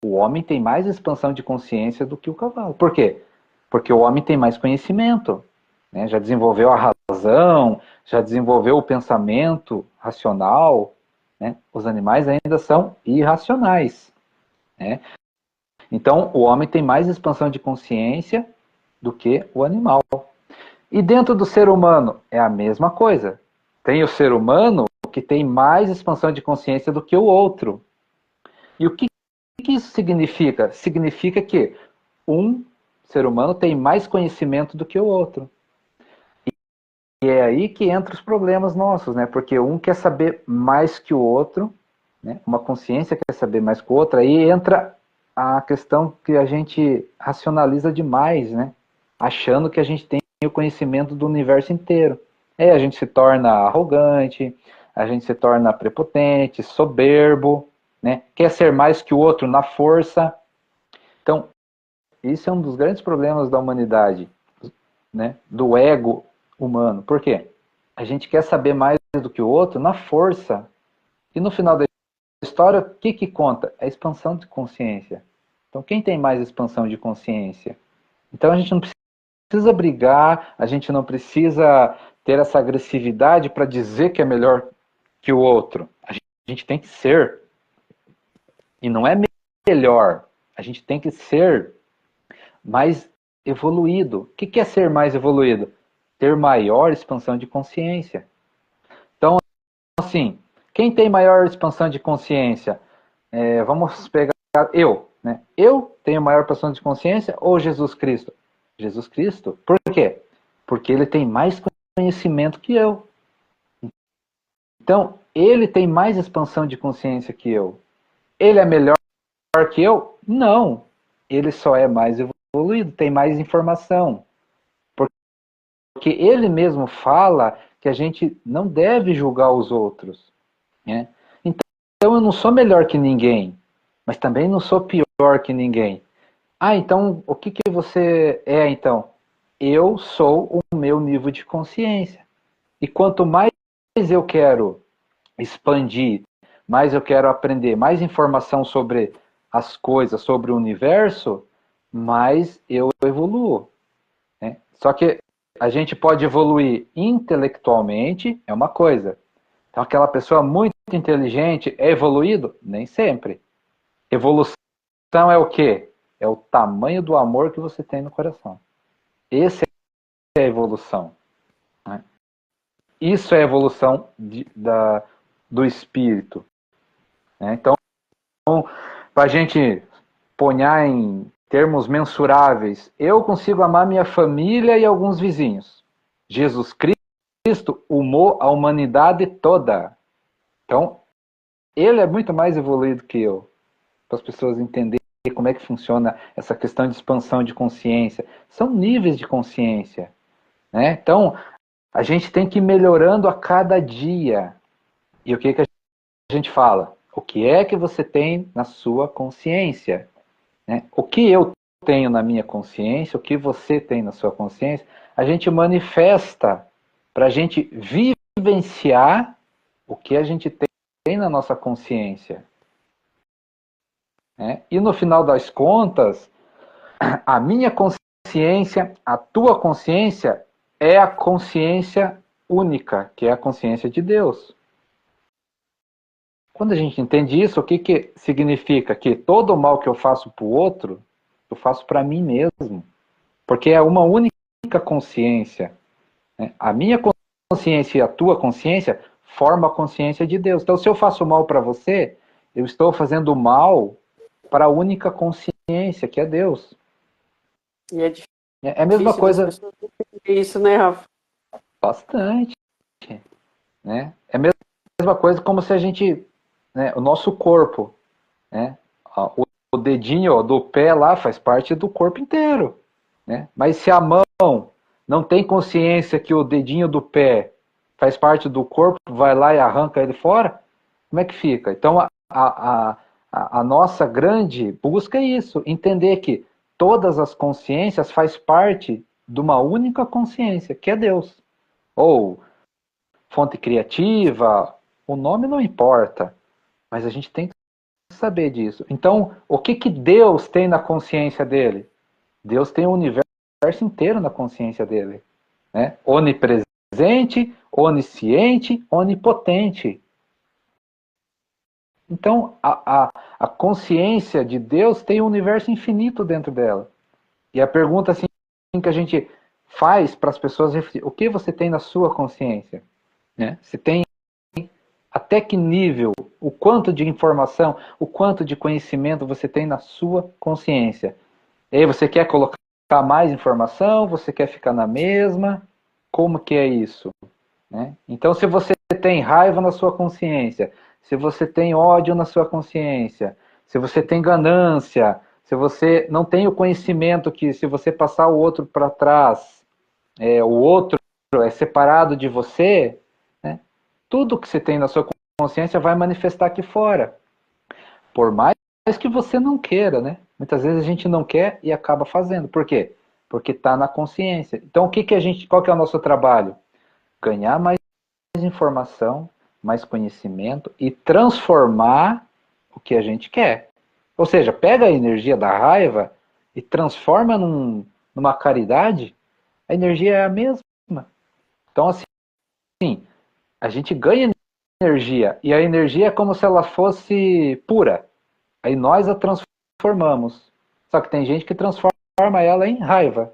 O homem tem mais expansão de consciência do que o cavalo. Por quê? Porque o homem tem mais conhecimento. Né? Já desenvolveu a razão, já desenvolveu o pensamento racional. Né? Os animais ainda são irracionais. Né? Então, o homem tem mais expansão de consciência do que o animal. E dentro do ser humano, é a mesma coisa. Tem o ser humano que tem mais expansão de consciência do que o outro. E o que isso significa? Significa que um ser humano tem mais conhecimento do que o outro. E é aí que entram os problemas nossos, né? Porque um quer saber mais que o outro, né? Uma consciência quer saber mais que o outro, aí entra a questão que a gente racionaliza demais, né? Achando que a gente tem o conhecimento do universo inteiro. A gente se torna arrogante, a gente se torna prepotente, soberbo, né? Quer ser mais que o outro na força. Então, isso é um dos grandes problemas da humanidade, né? Do ego humano. Por quê? A gente quer saber mais do que o outro na força. E no final da história, o que conta? É a expansão de consciência. Então, quem tem mais expansão de consciência? Então, a gente não precisa brigar, a gente não precisa ter essa agressividade para dizer que é melhor que o outro. A gente tem que ser. E não é melhor. A gente tem que ser mais evoluído. O que é ser mais evoluído? Ter maior expansão de consciência. Então, assim, quem tem maior expansão de consciência? Vamos pegar eu, né? Eu tenho maior expansão de consciência ou Jesus Cristo? Jesus Cristo. Por quê? Porque ele tem mais conhecimento que eu. Então, ele tem mais expansão de consciência que eu. Ele é melhor que eu? Não. Ele só é mais evoluído, tem mais informação. Porque ele mesmo fala que a gente não deve julgar os outros. Né? Então, eu não sou melhor que ninguém, mas também não sou pior que ninguém. Então, o que você é, então? Eu sou o meu nível de consciência. E quanto mais eu quero expandir, mais eu quero aprender, mais informação sobre as coisas, sobre o universo, mais eu evoluo. Né? Só que a gente pode evoluir intelectualmente, é uma coisa. Então, aquela pessoa muito inteligente é evoluído? Nem sempre. Evolução é o quê? é o tamanho do amor que você tem no coração. Essa é a evolução. Né? Isso é a evolução do espírito. Né? Então, para a gente ponhar em termos mensuráveis, eu consigo amar minha família e alguns vizinhos. Jesus Cristo amou a humanidade toda. Então, ele é muito mais evoluído que eu. Para as pessoas entenderem como é que funciona essa questão de expansão de consciência. São níveis de consciência. Né? Então, a gente tem que ir melhorando a cada dia. E o que a gente fala? O que é que você tem na sua consciência? Né? O que eu tenho na minha consciência, o que você tem na sua consciência, a gente manifesta para a gente vivenciar o que a gente tem na nossa consciência. Né? E no final das contas, a minha consciência, a tua consciência, é a consciência única, que é a consciência de Deus. Quando a gente entende isso, o que significa? Que todo o mal que eu faço para o outro, eu faço para mim mesmo. Porque é uma única consciência. Né? A minha consciência e a tua consciência formam a consciência de Deus. Então, se eu faço mal para você, eu estou fazendo mal para a única consciência, que é Deus. E é difícil É a mesma coisa. Isso, né, Rafa? Bastante. Né? É a mesma coisa como se a gente. Né, o nosso corpo. Né? O dedinho do pé lá faz parte do corpo inteiro. Né? Mas se a mão não tem consciência que o dedinho do pé faz parte do corpo, vai lá e arranca ele fora, como é que fica? Então a nossa grande busca é isso, entender que todas as consciências faz parte de uma única consciência, que é Deus. Ou fonte criativa, o nome não importa, mas a gente tem que saber disso. Então, o que Deus tem na consciência dele? Deus tem o universo inteiro na consciência dele. Né? Onipresente, onisciente, onipotente. Então, a consciência de Deus tem um universo infinito dentro dela. E a pergunta assim, que a gente faz para as pessoas refletir, o que você tem na sua consciência? Né? Você tem até que nível, o quanto de informação, o quanto de conhecimento você tem na sua consciência? E aí você quer colocar mais informação? Você quer ficar na mesma? Como que é isso? Né? Então, se você tem raiva na sua consciência, se você tem ódio na sua consciência, se você tem ganância, se você não tem o conhecimento que se você passar o outro para trás, o outro é separado de você, né? Tudo que você tem na sua consciência vai manifestar aqui fora. Por mais que você não queira, né? Muitas vezes a gente não quer e acaba fazendo. Por quê? Porque está na consciência. Então, qual que é o nosso trabalho? Ganhar mais informação, mais conhecimento e transformar o que a gente quer. Ou seja, pega a energia da raiva e transforma numa caridade, a energia é a mesma. Então, assim, a gente ganha energia, e a energia é como se ela fosse pura. Aí nós a transformamos. Só que tem gente que transforma ela em raiva.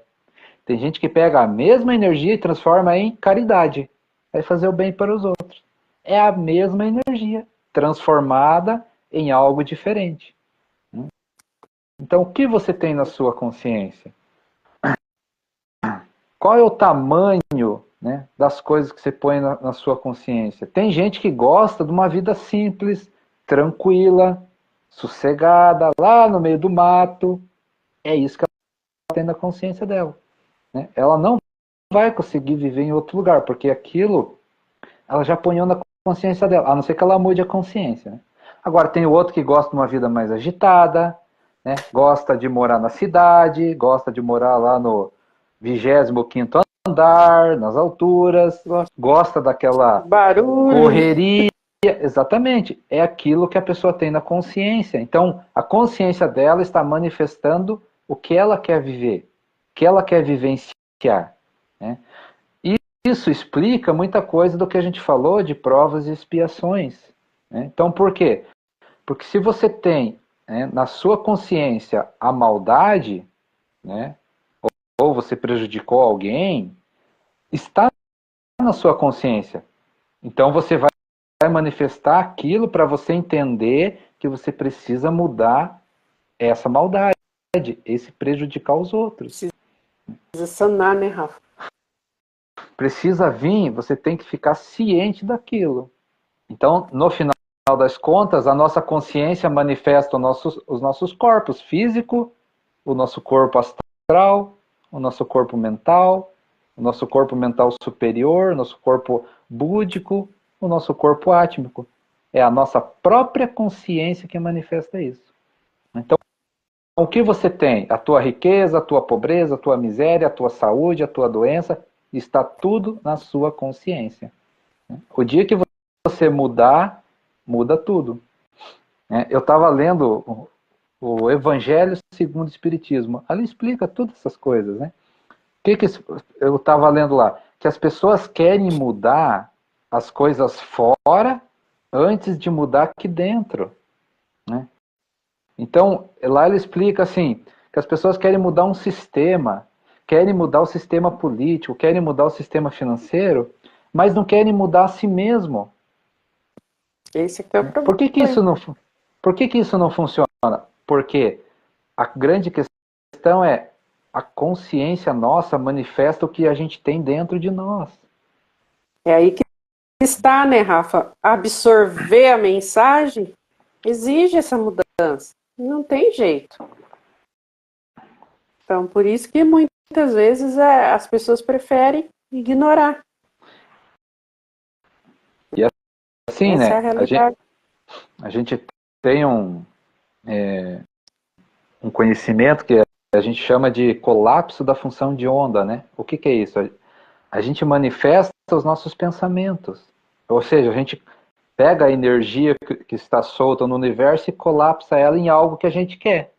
Tem gente que pega a mesma energia e transforma em caridade. Vai fazer o bem para os outros. É a mesma energia, transformada em algo diferente. Então, o que você tem na sua consciência? Qual é o tamanho, né, das coisas que você põe na sua consciência? Tem gente que gosta de uma vida simples, tranquila, sossegada, lá no meio do mato. É isso que ela tem na consciência dela. Né? Ela não vai conseguir viver em outro lugar, porque aquilo ela já apanhou na consciência dela, a não ser que ela mude a consciência. Né? Agora, tem o outro que gosta de uma vida mais agitada, né? Gosta de morar na cidade, gosta de morar lá no 25º andar, nas alturas, gosta daquela barulho, correria. Exatamente, é aquilo que a pessoa tem na consciência. Então, a consciência dela está manifestando o que ela quer viver, o que ela quer vivenciar. Né? Isso explica muita coisa do que a gente falou de provas e expiações. Né? Então, por quê? Porque se você tem na sua consciência a maldade, né, ou você prejudicou alguém, está na sua consciência. Então você vai manifestar aquilo para você entender que você precisa mudar essa maldade, esse prejudicar os outros. Precisa sanar, né, Rafa? Precisa vir, você tem que ficar ciente daquilo. Então, no final das contas, a nossa consciência manifesta os nossos corpos físico, o nosso corpo astral, o nosso corpo mental superior, o nosso corpo búdico, o nosso corpo átmico. É a nossa própria consciência que manifesta isso. Então, o que você tem? A tua riqueza, a tua pobreza, a tua miséria, a tua saúde, a tua doença, está tudo na sua consciência. O dia que você mudar, muda tudo. Eu estava lendo o Evangelho segundo o Espiritismo. Ali explica todas essas coisas, né? Eu estava lendo lá? Que as pessoas querem mudar as coisas fora antes de mudar aqui dentro, né? Então, lá ele explica assim, que as pessoas querem mudar um sistema, querem mudar o sistema político, querem mudar o sistema financeiro, mas não querem mudar a si mesmo. Esse aqui é o problema. Por que isso não funciona? Porque a grande questão é a consciência nossa manifesta o que a gente tem dentro de nós. É aí que está, né, Rafa? Absorver a mensagem exige essa mudança. Não tem jeito. Então, por isso que muitas vezes as pessoas preferem ignorar. E assim, essa né? É a realidade. A gente tem um conhecimento que a gente chama de colapso da função de onda, né? O que é isso? A gente manifesta os nossos pensamentos. Ou seja, a gente pega a energia que está solta no universo e colapsa ela em algo que a gente quer.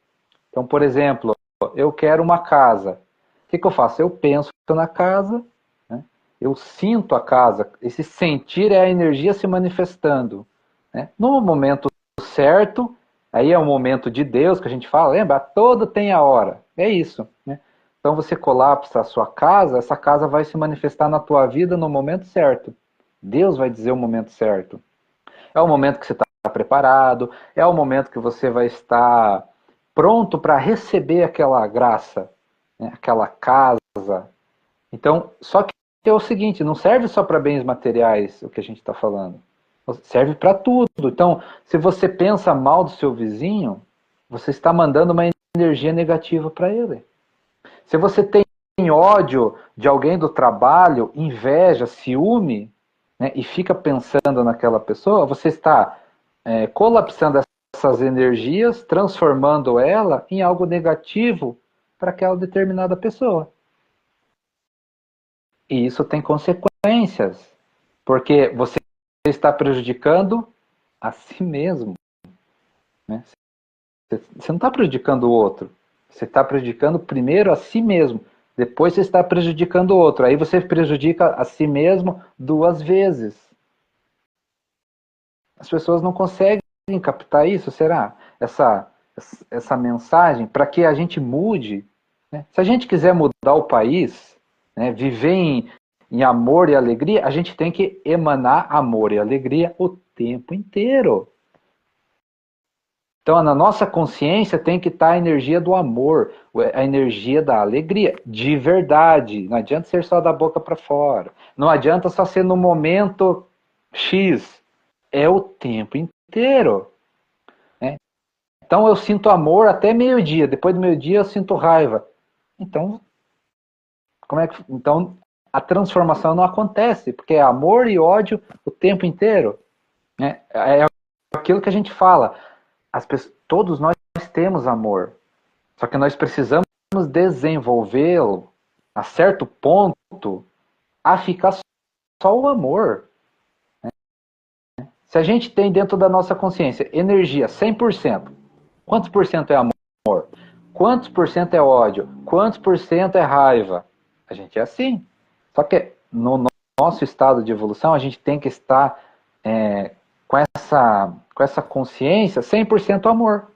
Então, por exemplo, eu quero uma casa. O que eu faço? Eu penso na casa, né? Eu sinto a casa. Esse sentir é a energia se manifestando, né? No momento certo, aí é o momento de Deus que a gente fala, lembra? Todo tem a hora. É isso, né? Então você colapsa a sua casa, essa casa vai se manifestar na tua vida no momento certo. Deus vai dizer o momento certo. É o momento que você está preparado, é o momento que você vai estar pronto para receber aquela graça, né? Aquela casa. Então, só que é o seguinte, não serve só para bens materiais o que a gente está falando. Serve para tudo. Então, se você pensa mal do seu vizinho, você está mandando uma energia negativa para ele. Se você tem ódio de alguém do trabalho, inveja, ciúme, né, e fica pensando naquela pessoa, você está colapsando essas energias, transformando ela em algo negativo para aquela determinada pessoa. E isso tem consequências, porque você está prejudicando a si mesmo, né? Você não está prejudicando o outro, você está prejudicando primeiro a si mesmo, depois você está prejudicando o outro, aí você prejudica a si mesmo 2 vezes. As pessoas não conseguem captar isso, será? Essa mensagem, para que a gente mude, né? Se a gente quiser mudar o país, né, viver em amor e alegria, a gente tem que emanar amor e alegria o tempo inteiro. Então, na nossa consciência tem que estar a energia do amor, a energia da alegria, de verdade. Não adianta ser só da boca para fora. Não adianta só ser no momento X. É o tempo inteiro. Né? Então, eu sinto amor até meio-dia. Depois do meio-dia, eu sinto raiva. Então, então, a transformação não acontece, porque é amor e ódio o tempo inteiro. Né? É aquilo que a gente fala. Todos nós temos amor, só que nós precisamos desenvolvê-lo a certo ponto a ficar só o amor. Né? Se a gente tem dentro da nossa consciência energia 100%, quantos por cento é amor? Quantos por cento é ódio? Quantos por cento é raiva? A gente é assim. Só que no nosso estado de evolução, a gente tem que estar com essa consciência 100% amor.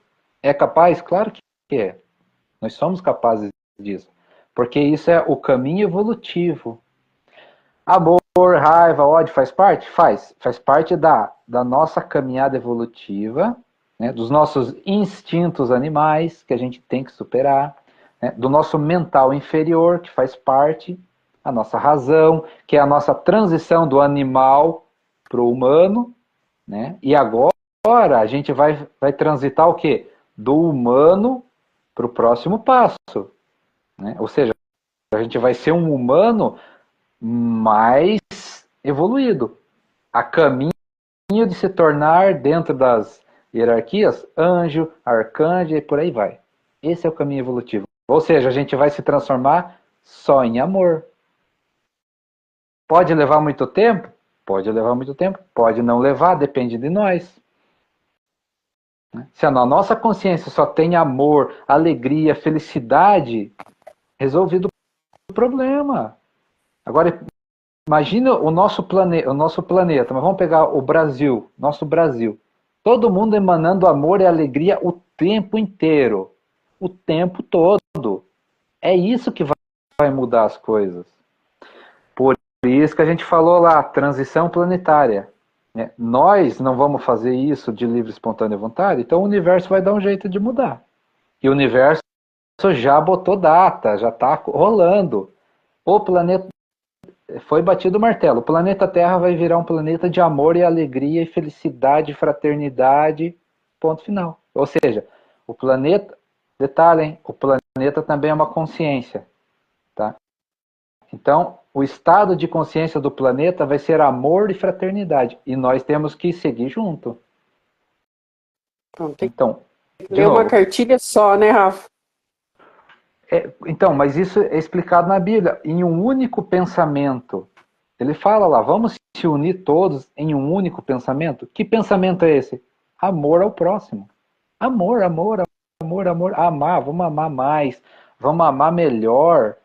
É capaz? Claro que é. Nós somos capazes disso. Porque isso é o caminho evolutivo. Amor, raiva, ódio faz parte? Faz. Faz parte da nossa caminhada evolutiva, né, dos nossos instintos animais, que a gente tem que superar, né, do nosso mental inferior, que faz parte, a nossa razão, que é a nossa transição do animal para o humano, né, e agora a gente vai transitar o quê? Do humano para o próximo passo, né? Ou seja, a gente vai ser um humano mais evoluído, a caminho de se tornar, dentro das hierarquias, anjo, arcanjo e por aí vai. Esse é o caminho evolutivo. Ou seja, a gente vai se transformar só em amor. Pode levar muito tempo? Pode levar muito tempo. Pode não levar, depende de nós. Se a nossa consciência só tem amor, alegria, felicidade, resolvido o problema. Agora, imagina o nosso planeta, mas vamos pegar o Brasil, nosso Brasil. Todo mundo emanando amor e alegria o tempo inteiro. O tempo todo. É isso que vai mudar as coisas. Por isso que a gente falou lá, transição planetária. Né? Nós não vamos fazer isso de livre, espontânea vontade, então o universo vai dar um jeito de mudar. E o universo já botou data, já está rolando. O planeta foi batido o martelo. O planeta Terra vai virar um planeta de amor e alegria e felicidade, fraternidade, ponto final. Ou seja, o planeta, detalhe, hein? O planeta também é uma consciência, tá? Então, o estado de consciência do planeta vai ser amor e fraternidade, e nós temos que seguir junto. Então, ler uma cartilha só, né, Rafa? Então, mas isso é explicado na Bíblia, em um único pensamento. Ele fala lá, vamos se unir todos em um único pensamento? Que pensamento é esse? Amor ao próximo. Amor, amor, amor, amor. Amar, vamos amar mais, vamos amar melhor.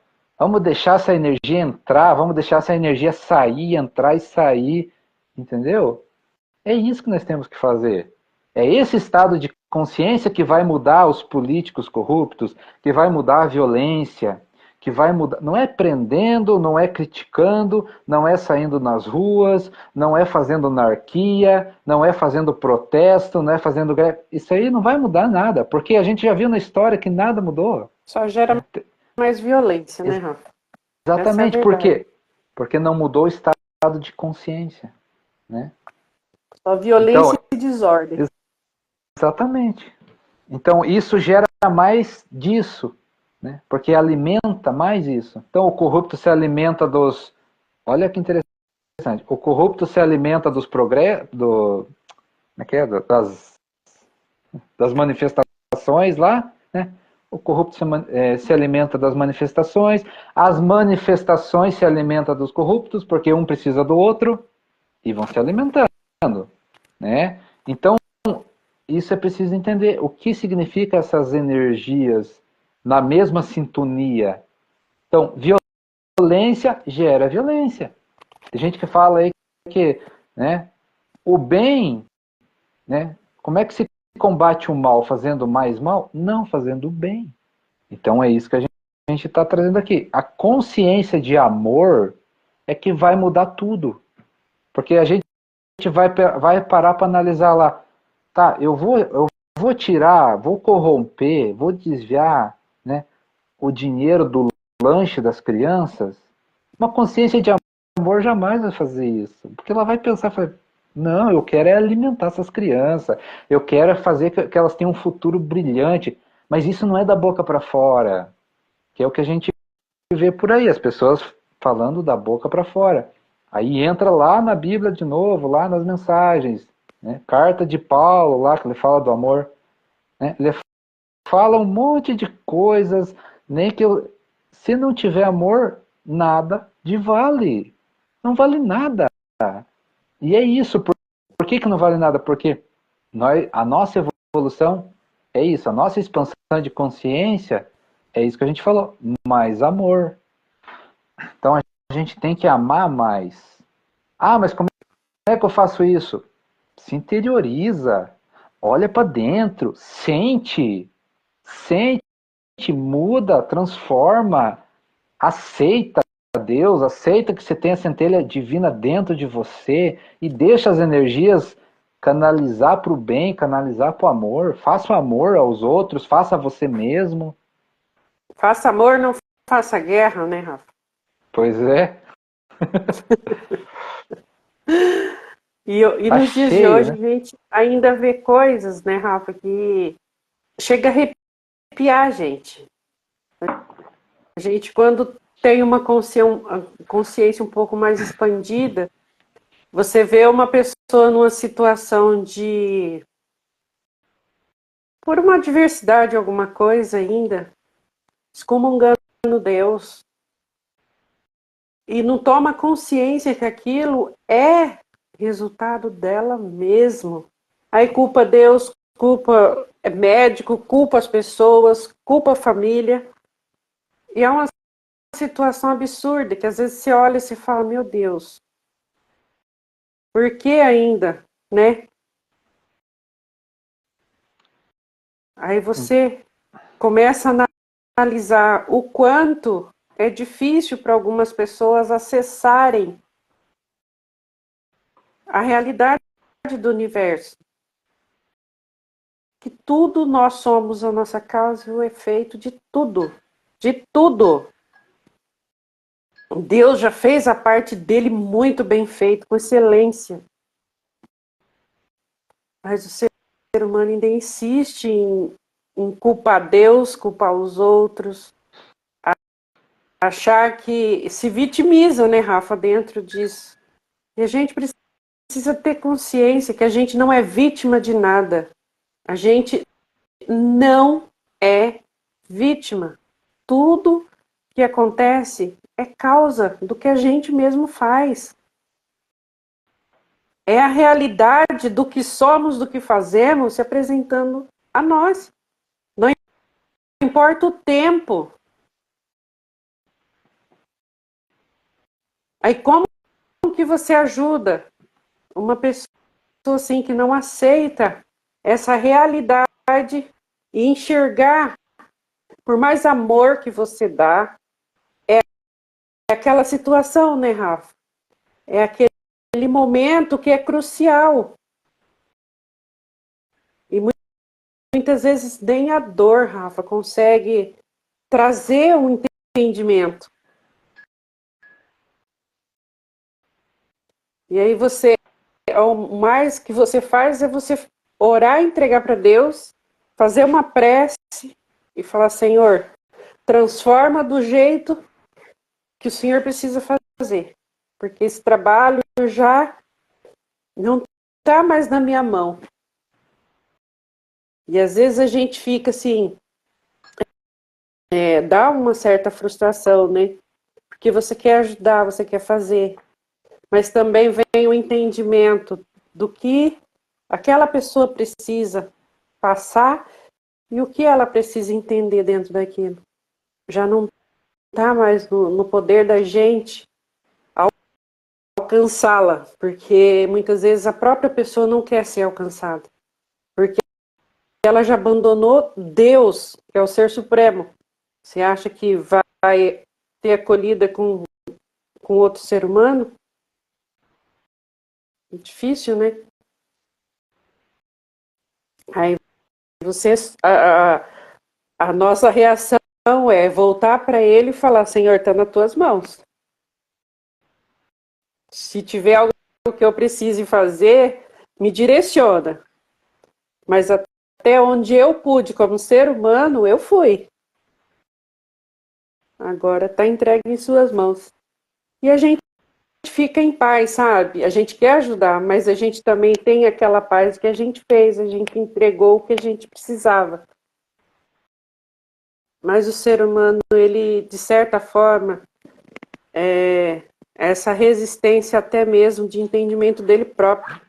Vamos deixar essa energia entrar, vamos deixar essa energia sair, entrar e sair. Entendeu? É isso que nós temos que fazer. É esse estado de consciência que vai mudar os políticos corruptos, que vai mudar a violência, que vai mudar. Não é prendendo, não é criticando, não é saindo nas ruas, não é fazendo anarquia, não é fazendo protesto, não é fazendo greve. Isso aí não vai mudar nada, porque a gente já viu na história que nada mudou. Só gera mais violência, né, Rafa? Exatamente, por quê? Porque não mudou o estado de consciência, né? Só violência e desordem. Exatamente. Então, isso gera mais disso, né? Porque alimenta mais isso. Então, o corrupto se alimenta dos... Olha que interessante. O corrupto se alimenta dos progressos... das manifestações lá, né? O corrupto se alimenta das manifestações, as manifestações se alimentam dos corruptos, porque um precisa do outro, e vão se alimentando, né? Então, isso é preciso entender. O que significa essas energias na mesma sintonia? Então, violência gera violência. Tem gente que fala aí que, né, o bem, né, como é que se combate o mal? Fazendo mais mal? Não, fazendo o bem. Então é isso que a gente está trazendo aqui. A consciência de amor é que vai mudar tudo. Porque a gente vai parar para analisar lá. Tá, eu vou tirar, vou corromper, vou desviar, né, o dinheiro do lanche das crianças. Uma consciência de amor jamais vai fazer isso. Porque ela vai pensar, não, eu quero é alimentar essas crianças, eu quero fazer que elas tenham um futuro brilhante. Mas isso não é da boca para fora, que é o que a gente vê por aí, as pessoas falando da boca para fora. Aí entra lá na Bíblia de novo, lá nas mensagens, né? Carta de Paulo, lá que ele fala do amor, né? Ele fala um monte de coisas, nem que se não tiver amor, nada de vale. Não vale nada. E é isso. Por que não vale nada? Porque a nossa evolução é isso. A nossa expansão de consciência é isso que a gente falou. Mais amor. Então a gente tem que amar mais. Ah, mas como é que eu faço isso? Se interioriza. Olha para dentro, sente, sente, muda, transforma, aceita Deus, aceita que você tem a centelha divina dentro de você e deixa as energias canalizar para o bem, canalizar para o amor. Faça o amor aos outros, faça a você mesmo. Faça amor, não faça guerra, né, Rafa? Pois é, E tá nos dias de cheio, hoje né? a gente ainda vê coisas, né, Rafa, que chega a arrepiar a gente. A gente, quando tem uma consciência um pouco mais expandida, você vê uma pessoa numa situação de, por uma adversidade, alguma coisa ainda, excomungando Deus, e não toma consciência que aquilo é resultado dela mesmo. Aí culpa Deus, culpa médico, culpa as pessoas, culpa a família. E é uma situação absurda, que às vezes você olha e se fala, meu Deus, por que ainda, né? Aí você começa a analisar o quanto é difícil para algumas pessoas acessarem a realidade do universo. Que tudo nós somos a nossa causa e o efeito de tudo. De tudo. Deus já fez a parte dele muito bem feito, com excelência. Mas o ser humano ainda insiste em culpar Deus, culpar os outros, achar que se vitimiza, né, Rafa, dentro disso. E a gente precisa ter consciência que a gente não é vítima de nada. A gente não é vítima. Tudo que acontece é causa do que a gente mesmo faz. É a realidade do que somos, do que fazemos, se apresentando a nós. Não importa o tempo. Aí como que você ajuda uma pessoa assim que não aceita essa realidade e enxergar, por mais amor que você dá, é aquela situação, né, Rafa? É aquele momento que é crucial. E muitas vezes nem a dor, Rafa, consegue trazer um entendimento. E aí você, o mais que você faz é você orar, entregar para Deus, fazer uma prece e falar, Senhor, transforma do jeito que o Senhor precisa fazer. Porque esse trabalho já não está mais na minha mão. E às vezes a gente fica assim, dá uma certa frustração, né? Porque você quer ajudar, você quer fazer. Mas também vem o entendimento do que aquela pessoa precisa passar e o que ela precisa entender dentro daquilo. Já não está mais no poder da gente alcançá-la, porque muitas vezes a própria pessoa não quer ser alcançada, porque ela já abandonou Deus, que é o Ser Supremo. Você acha que vai ter acolhida com outro ser humano? É difícil, né? Aí você, a nossa reação é voltar para ele e falar, Senhor, está nas tuas mãos. Se tiver algo que eu precise fazer, me direciona. Mas até onde eu pude, como ser humano, eu fui. Agora está entregue em suas mãos. E a gente fica em paz, sabe? A gente quer ajudar, mas a gente também tem aquela paz que a gente fez, a gente entregou o que a gente precisava. Mas o ser humano, ele, de certa forma, essa resistência até mesmo de entendimento dele próprio,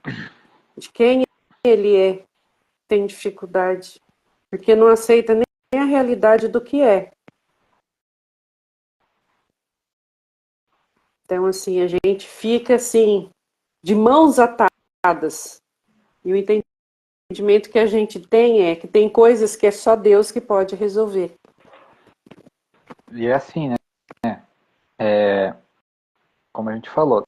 de quem ele é, tem dificuldade, porque não aceita nem a realidade do que é. Então, assim, a gente fica assim, de mãos atadas. E o entendimento que a gente tem é que tem coisas que é só Deus que pode resolver. E é assim, né? Como a gente falou,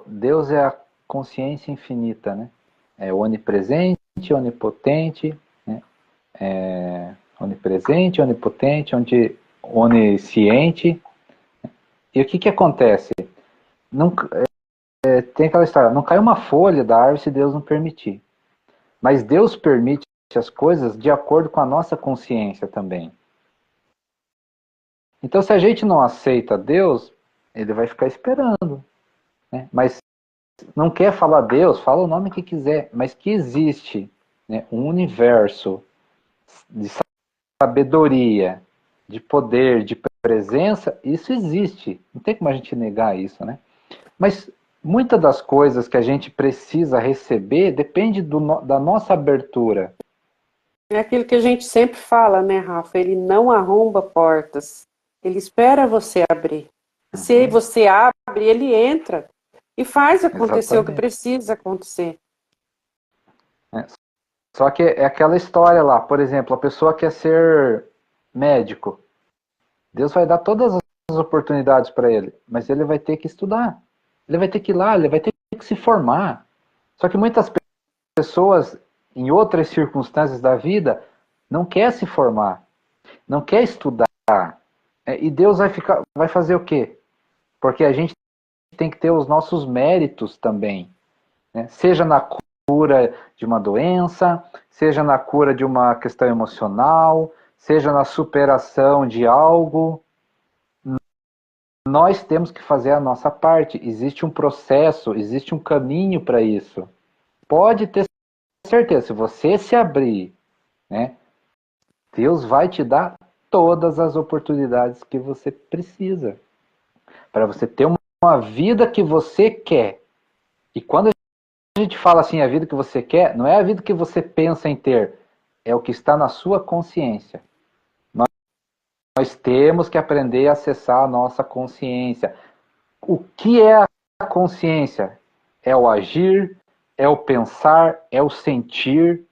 Deus é a consciência infinita, né? É onipresente, onipotente, né? Onipresente, onipotente, onisciente. E o que que acontece? Não, tem aquela história, não cai uma folha da árvore se Deus não permitir. Mas Deus permite as coisas de acordo com a nossa consciência também. Então, se a gente não aceita Deus, ele vai ficar esperando, né? Mas não quer falar Deus, fala o nome que quiser, mas que existe, né, um universo de sabedoria, de poder, de presença, isso existe. Não tem como a gente negar isso, né? Mas muitas das coisas que a gente precisa receber depende da nossa abertura. É aquilo que a gente sempre fala, né, Rafa? Ele não arromba portas. Ele espera você abrir. Se você abre, ele entra e faz acontecer o que Exatamente. precisa acontecer. Só que é aquela história lá, por exemplo, a pessoa quer ser médico. Deus vai dar todas as oportunidades para ele, mas ele vai ter que estudar. Ele vai ter que ir lá, ele vai ter que se formar. Só que muitas pessoas, em outras circunstâncias da vida, não quer se formar, não quer estudar. E Deus vai fazer o quê? Porque a gente tem que ter os nossos méritos também, né? Seja na cura de uma doença, seja na cura de uma questão emocional, seja na superação de algo. Nós temos que fazer a nossa parte. Existe um processo, existe um caminho para isso. Pode ter certeza, se você se abrir, né, Deus vai te dar todas as oportunidades que você precisa para você ter uma vida que você quer. E quando a gente fala assim, a vida que você quer, não é a vida que você pensa em ter, é o que está na sua consciência. Nós temos que aprender a acessar a nossa consciência. O que é a consciência? É o agir, é o pensar, é o sentir.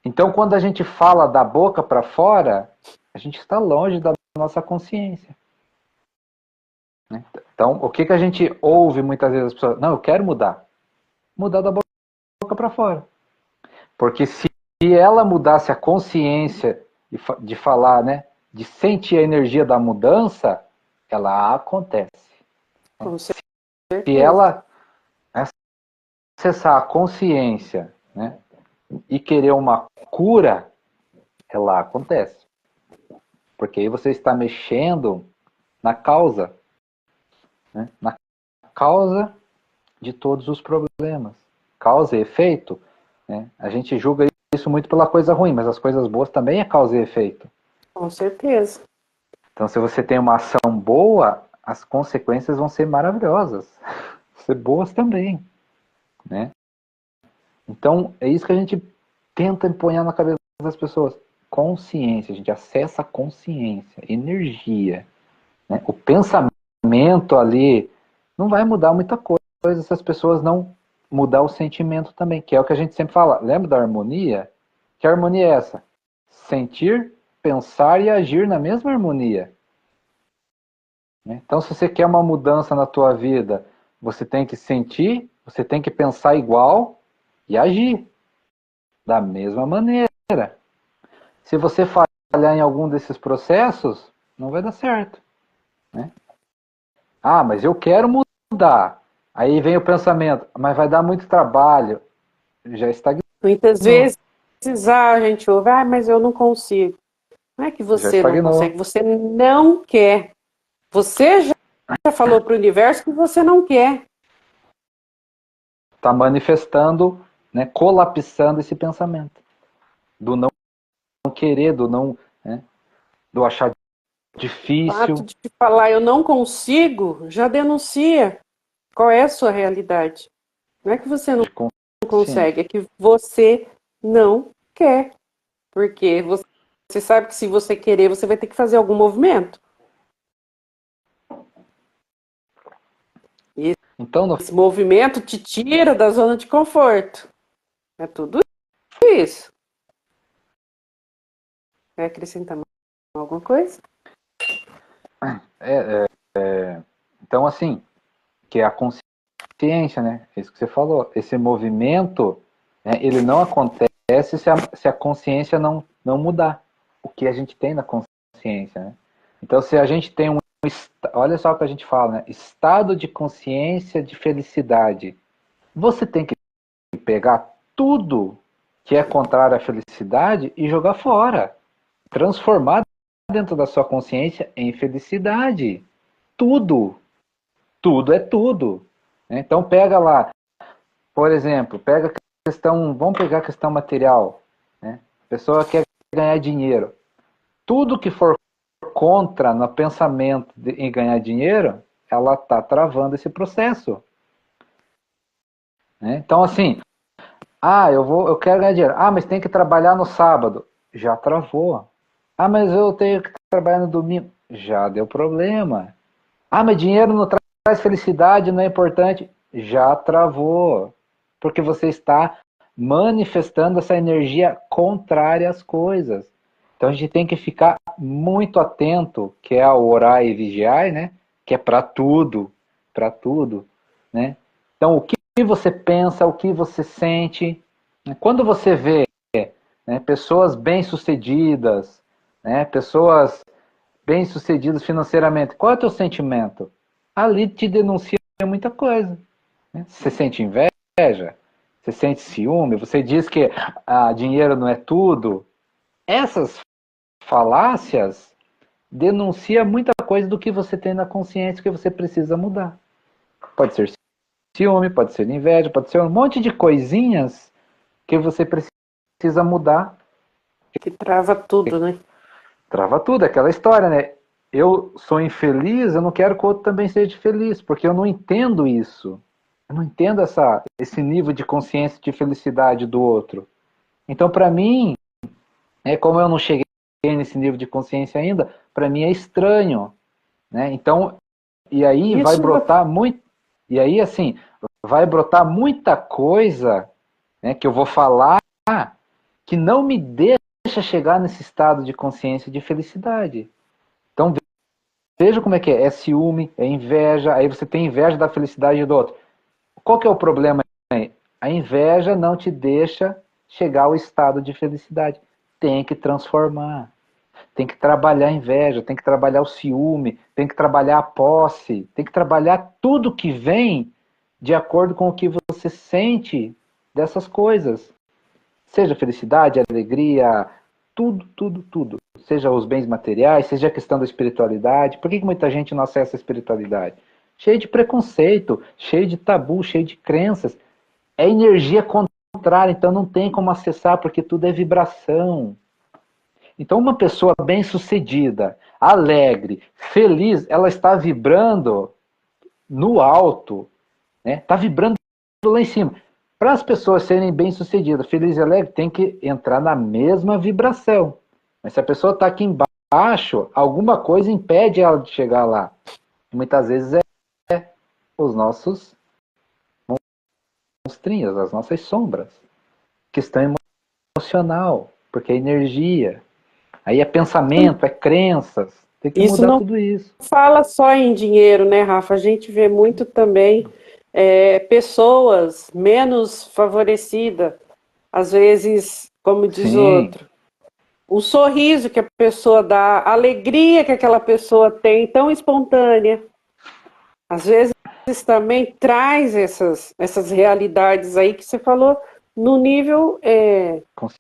Então, quando a gente fala da boca para fora, a gente está longe da nossa consciência. Então, o que a gente ouve muitas vezes as pessoas? Não, eu quero mudar. Mudar da boca para fora. Porque se ela mudasse a consciência de falar, né, de sentir a energia da mudança, ela acontece. Com Se certeza. ela acessar a consciência, né, e querer uma cura, ela acontece. Porque aí você está mexendo na causa, né, na causa de todos os problemas. Causa e efeito, né, a gente julga isso muito pela coisa ruim, mas as coisas boas também é causa e efeito. Com certeza. Então, se você tem uma ação boa, as consequências vão ser maravilhosas. Vão ser boas também, né? Então, é isso que a gente tenta empunhar na cabeça das pessoas. Consciência, a gente acessa a consciência, energia, né? O pensamento ali não vai mudar muita coisa se as pessoas não mudar o sentimento também, que é o que a gente sempre fala. Lembra da harmonia? Que harmonia é essa? Sentir, pensar e agir na mesma harmonia. Então, se você quer uma mudança na tua vida, você tem que sentir, você tem que pensar igual e agir da mesma maneira. Se você falhar em algum desses processos, não vai dar certo, né? Ah, mas eu quero mudar. Aí vem o pensamento, mas vai dar muito trabalho. Já estagnou. Muitas vezes a gente ouve, mas eu não consigo. Não é que Já você não estagnou. consegue, você não quer. Você já falou para o universo que você não quer. Está manifestando, né, colapsando esse pensamento. Do não querer, do não, né, do achar O ato difícil. de falar eu não consigo já denuncia qual é a sua realidade. Não é que você não consegue, é que você não quer. Porque você sabe que se você querer, você vai ter que fazer algum movimento. E Então, esse movimento te tira da zona de conforto. É tudo isso. Quer acrescentar alguma coisa? Então, assim, que é a consciência, né? É isso que você falou. Esse movimento, né, ele não acontece se a consciência não mudar. O que a gente tem na consciência, né? Então, se a gente tem olha só o que a gente fala, né? Estado de consciência de felicidade. Você tem que pegar tudo que é contrário à felicidade e jogar fora. Transformar dentro da sua consciência em felicidade. Tudo. Tudo é tudo. Então pega lá, por exemplo, pega a questão, vamos pegar a questão material. Né? A pessoa quer ganhar dinheiro. Tudo que for contra no pensamento em ganhar dinheiro, ela está travando esse processo. Né? Então, assim, eu quero ganhar dinheiro. Mas tem que trabalhar no sábado. Já travou. Mas eu tenho que trabalhar no domingo. Já deu problema. Mas dinheiro não traz felicidade, não é importante. Já travou. Porque você está manifestando essa energia contrária às coisas. Então a gente tem que ficar muito atento, que é o orar e vigiar, né? Que é para tudo, né? Então o que você pensa, o que você sente, quando você vê, né, pessoas bem-sucedidas, né, pessoas bem-sucedidas financeiramente, qual é o teu sentimento? Ali te denuncia muita coisa. Né? Você sente inveja, você sente ciúme, você diz que dinheiro não é tudo. Essas falácias denuncia muita coisa do que você tem na consciência que você precisa mudar. Pode ser ciúme, pode ser inveja, pode ser um monte de coisinhas que você precisa mudar. Que trava tudo, né? Trava tudo, aquela história, né? Eu sou infeliz, eu não quero que o outro também seja feliz, porque eu não entendo isso. Eu não entendo esse nível de consciência de felicidade do outro. Então, para mim, como eu não cheguei nesse nível de consciência ainda, para mim é estranho, né? Então, e aí vai brotar muito, e aí assim, vai brotar muita coisa, né, que eu vou falar que não me deixa chegar nesse estado de consciência de felicidade. Então, veja como é que é. É ciúme, é inveja, aí você tem inveja da felicidade do outro. Qual que é o problema aí? A inveja não te deixa chegar ao estado de felicidade. Tem que transformar. Tem que trabalhar a inveja, tem que trabalhar o ciúme, tem que trabalhar a posse, tem que trabalhar tudo que vem de acordo com o que você sente dessas coisas. Seja felicidade, alegria, tudo, tudo, tudo. Seja os bens materiais, seja a questão da espiritualidade. Por que muita gente não acessa a espiritualidade? Cheio de preconceito, cheio de tabu, cheio de crenças. É energia contrária, então não tem como acessar, porque tudo é vibração. Então uma pessoa bem-sucedida, alegre, feliz, ela está vibrando no alto, né? Está vibrando lá em cima. Para as pessoas serem bem-sucedidas, felizes e alegres, tem que entrar na mesma vibração. Mas se a pessoa está aqui embaixo, alguma coisa impede ela de chegar lá. Muitas vezes é os nossos monstrinhos, as nossas sombras, questão emocional, porque é energia. Aí é pensamento, é crenças. Tem que Isso mudar não tudo isso. fala só em dinheiro, né, Rafa? A gente vê muito também pessoas menos favorecidas, às vezes, como diz o Sim, outro, o sorriso que a pessoa dá, a alegria que aquela pessoa tem, tão espontânea, às vezes também traz essas realidades aí que você falou no nível,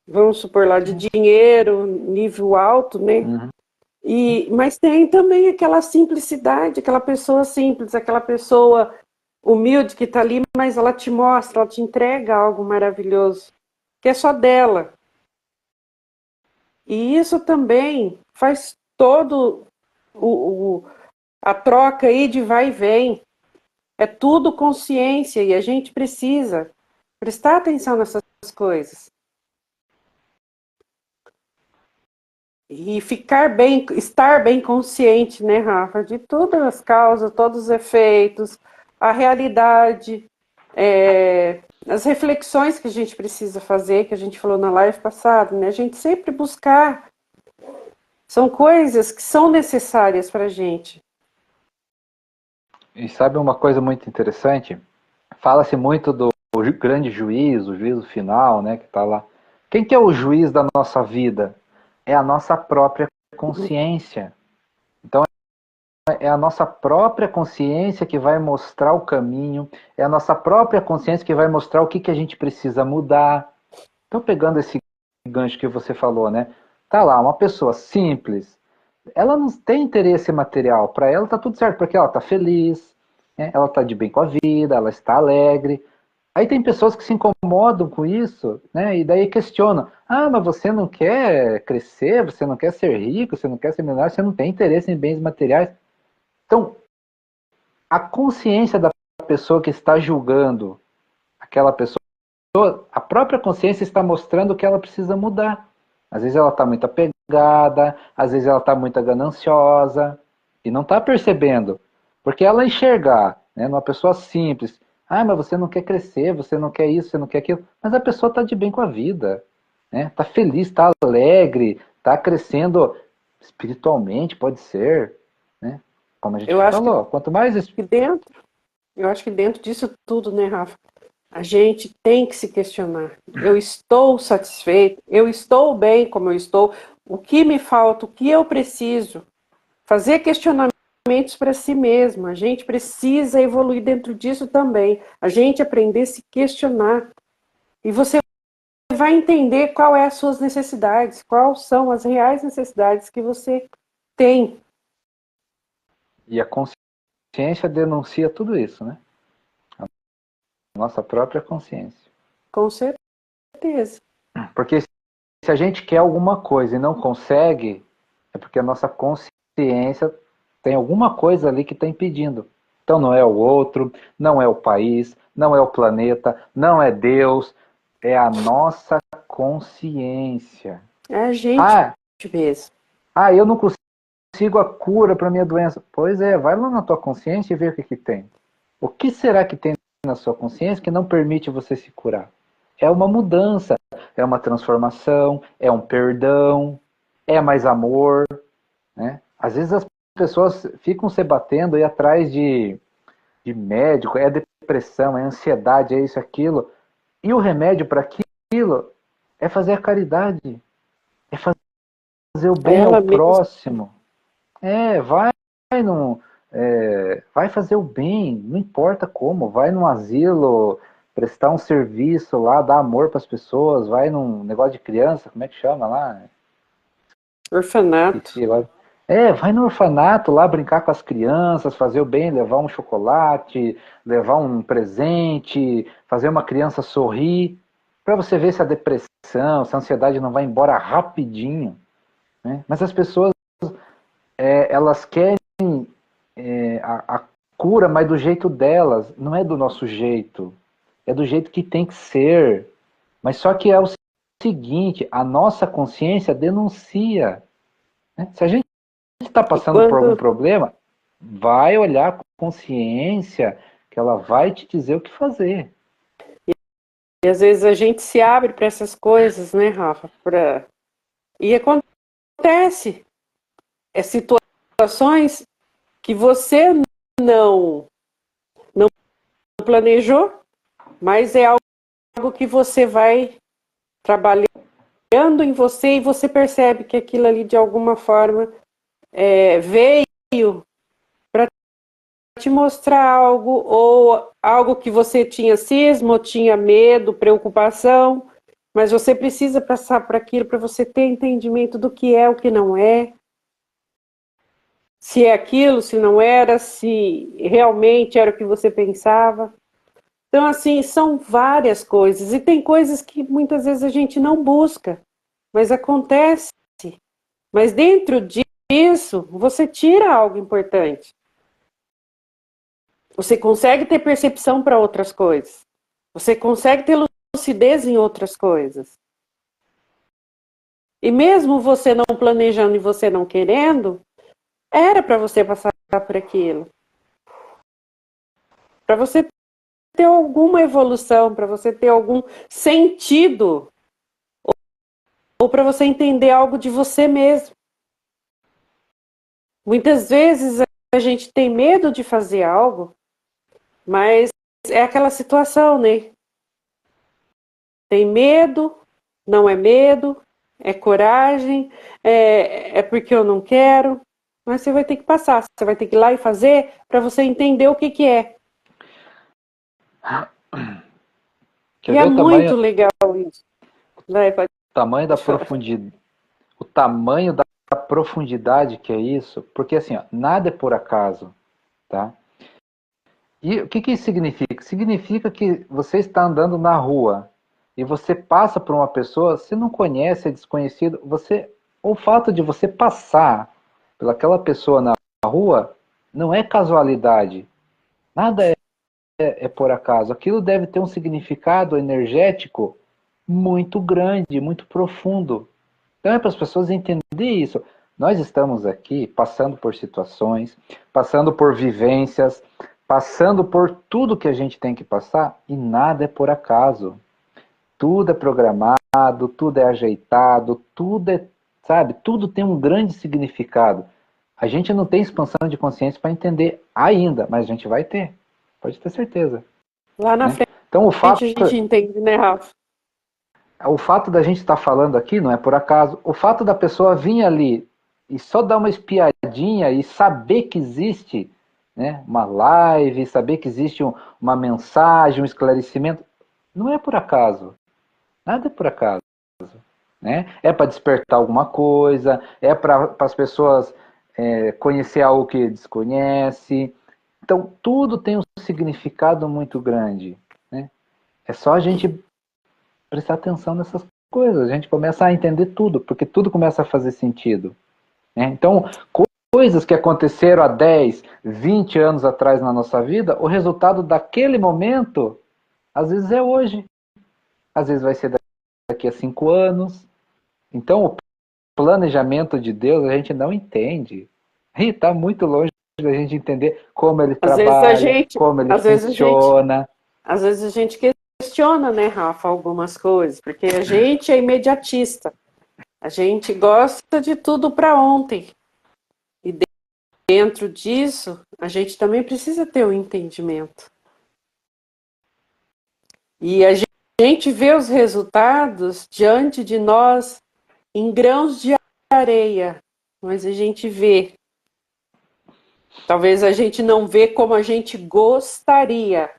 vamos supor lá, de dinheiro, nível alto, né? uhum. Mas tem também aquela simplicidade, aquela pessoa simples, aquela pessoa humilde que está ali, mas ela te mostra, ela te entrega algo maravilhoso, que é só dela. E isso também faz todo a troca aí de vai e vem. É tudo consciência e a gente precisa prestar atenção nessas coisas. E estar bem consciente, né, Rafa, de todas as causas, todos os efeitos, a realidade, as reflexões que a gente precisa fazer, que a gente falou na live passada, né? A gente sempre buscar. São coisas que são necessárias para a gente. E sabe uma coisa muito interessante? Fala-se muito do grande juiz, o juízo final, né, que está lá. Quem que é o juiz da nossa vida? É a nossa própria consciência. Então, é a nossa própria consciência que vai mostrar o caminho, é a nossa própria consciência que vai mostrar o que, que a gente precisa mudar. Então, pegando esse gancho que você falou, né? Tá lá, uma pessoa simples, ela não tem interesse material, para ela tá tudo certo, porque ela tá feliz, né? Ela tá de bem com a vida, ela está alegre. Aí tem pessoas que se incomodam com isso, né? E daí questionam: ah, mas você não quer crescer, você não quer ser rico, você não quer ser milionário, você não tem interesse em bens materiais. Então, a consciência da pessoa que está julgando aquela pessoa, a própria consciência está mostrando que ela precisa mudar. Às vezes ela está muito apegada, às vezes ela está muito gananciosa e não está percebendo. Porque ela enxergar, né, numa pessoa simples, ah, mas você não quer crescer, você não quer isso, você não quer aquilo, mas a pessoa está de bem com a vida, né? Está feliz, está alegre, está crescendo espiritualmente, pode ser, né? Como a gente Eu acho falou, quanto mais que dentro, eu acho que dentro disso tudo, né, Rafa? A gente tem que se questionar. Eu estou satisfeito? Eu estou bem como eu estou? O que me falta? O que eu preciso? Fazer questionamentos para si mesmo. A gente precisa evoluir dentro disso também. A gente aprender a se questionar. E você vai entender qual é as suas necessidades, quais são as reais necessidades que você tem. e a consciência denuncia tudo isso, né? A nossa própria consciência. Com certeza. Porque se a gente quer alguma coisa e não consegue, é porque a nossa consciência tem alguma coisa ali que está impedindo. Então não é o outro, não é o país, não é o planeta, não é Deus, é a nossa consciência. É a gente Ah, mesmo. eu não consigo a cura para minha doença. Pois é, vai lá na tua consciência e vê o que, que tem. O que será que tem na sua consciência que não permite você se curar? É uma mudança, é uma transformação, é um perdão, é mais amor, né? Às vezes as pessoas ficam se batendo aí atrás de médico, é depressão, é ansiedade, é isso, aquilo. E o remédio para aquilo é fazer a caridade, é fazer o bem ao Ela mesma. próximo. Vai no, vai fazer o bem, não importa como, vai num asilo, prestar um serviço lá, dar amor para as pessoas, vai num negócio de criança, como é que chama lá? Orfanato. Esqueci agora. Vai no orfanato lá brincar com as crianças, fazer o bem, levar um chocolate, levar um presente, fazer uma criança sorrir, para você ver se a depressão, se a ansiedade não vai embora rapidinho, né? Mas as pessoas, elas querem a cura, mas do jeito delas, não é do nosso jeito, é do jeito que tem que ser. Mas só que é o seguinte, a nossa consciência denuncia, né? Se a gente está E passando por algum quando problema, vai olhar com consciência que ela vai te dizer o que fazer. e às vezes a gente se abre para essas coisas, né, Rafa? E acontece situações que você não não planejou, mas é algo que você vai trabalhando em você e você percebe que aquilo ali de alguma forma veio para te mostrar algo, ou algo que você tinha cisma, tinha medo, preocupação, mas você precisa passar por aquilo para você ter entendimento do que é, o que não é, se é aquilo, se não era, se realmente era o que você pensava. Então, assim, são várias coisas, e tem coisas que muitas vezes a gente não busca, mas acontece. Mas dentro disso, você tira algo importante. Você consegue ter percepção para outras coisas. Você consegue ter lucidez em outras coisas. E mesmo você não planejando e você não querendo, era para você passar por aquilo. Para você ter alguma evolução, para você ter algum sentido, ou para você entender algo de você mesmo. Muitas vezes a gente tem medo de fazer algo, mas é aquela situação, né? Tem medo, não é medo, é coragem, é porque eu não quero, mas você vai ter que passar, você vai ter que ir lá e fazer para você entender o que que é. Quer E é ver muito legal isso. Vai, pode tamanho da falar. profundidade, o tamanho da profundidade que é isso? Porque assim, ó, nada é por acaso, tá? E o que que isso significa? Significa que você está andando na rua e você passa por uma pessoa, você não conhece, é desconhecido, você, o fato de você passar pelaquela pessoa na rua não é casualidade. Nada é por acaso. Aquilo deve ter um significado energético muito grande, muito profundo. Então é para as pessoas entenderem isso. Nós estamos aqui passando por situações, passando por vivências, passando por tudo que a gente tem que passar e nada é por acaso. Tudo é programado, tudo é ajeitado, tudo é, sabe, tudo tem um grande significado. A gente não tem expansão de consciência para entender ainda, mas a gente vai ter. Pode ter certeza. Lá na Né? Então frente a gente entende, né, Rafa? o fato da gente estar falando aqui não é por acaso. O fato da pessoa vir ali e só dar uma espiadinha e saber que existe, né, uma live, saber que existe uma mensagem, um esclarecimento, não é por acaso. Nada é por acaso. Né? É para despertar alguma coisa, é para as pessoas conhecer algo que desconhece. Então, tudo tem um significado muito grande. Né? É só a gente prestar atenção nessas coisas. A gente começa a entender tudo, porque tudo começa a fazer sentido. Né? Então, coisas que aconteceram há 10, 20 anos atrás na nossa vida, o resultado daquele momento, às vezes é hoje. Às vezes vai ser daqui a 5 anos. Então, o planejamento de Deus a gente não entende. E está muito longe da gente entender como ele Às vezes a trabalha, gente, como ele às vezes a gente, funciona. às vezes a gente questiona, né, Rafa, algumas coisas, porque a gente é imediatista. A gente gosta de tudo para ontem. E dentro disso, a gente também precisa ter o entendimento. E a gente vê os resultados diante de nós em grãos de areia, mas a gente vê. Talvez a gente não vê como a gente gostaria,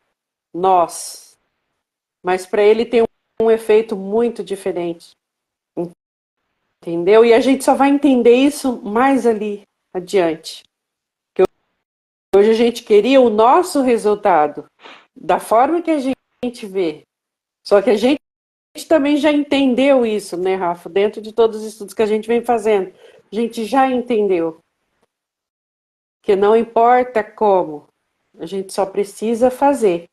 nós, mas para ele tem um efeito muito diferente, entendeu? E a gente só vai entender isso mais ali adiante. Hoje a gente queria o nosso resultado, da forma que a gente vê. Só que a gente também já entendeu isso, né, Rafa? Dentro de todos os estudos que a gente vem fazendo, a gente já entendeu que não importa como, a gente só precisa fazer.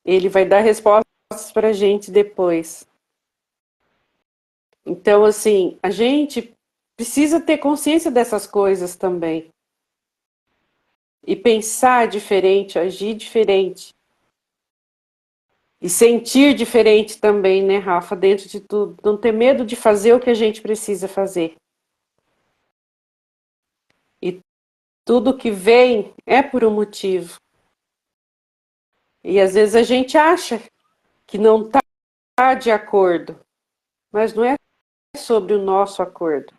Ele vai dar respostas para a gente depois. Então, assim, a gente precisa ter consciência dessas coisas também. E pensar diferente, agir diferente. E sentir diferente também, né, Rafa, dentro de tudo. Não ter medo de fazer o que a gente precisa fazer. E tudo que vem é por um motivo. E às vezes a gente acha que não está de acordo, mas não é sobre o nosso acordo.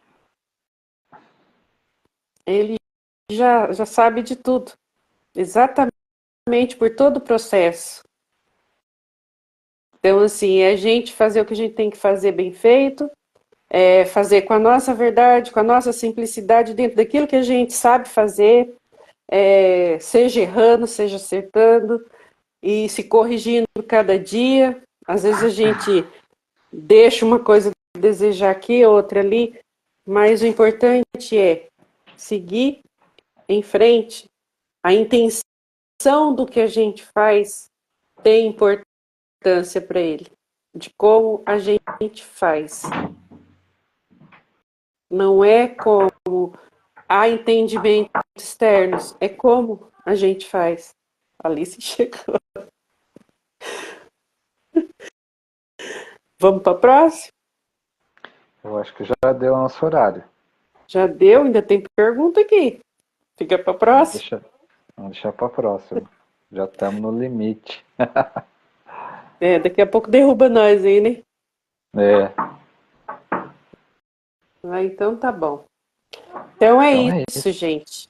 Ele já sabe de tudo, exatamente por todo o processo. Então, assim, é a gente fazer o que a gente tem que fazer bem feito, fazer com a nossa verdade, com a nossa simplicidade, dentro daquilo que a gente sabe fazer, seja errando, seja acertando, e se corrigindo cada dia. Às vezes a gente deixa uma coisa a desejar aqui, outra ali, mas o importante é seguir em frente. A intenção do que a gente faz tem importância para ele, de como a gente faz. Não é como há entendimentos externos, é como a gente faz. Alice chegou. Vamos para a próxima? Eu acho que já deu o nosso horário. Já deu? Ainda tem pergunta aqui. Fica para a próxima. Vamos deixar para a próxima. Já estamos no limite. Daqui a pouco derruba nós aí, né? É. Então tá bom. Então é Então é isso, gente.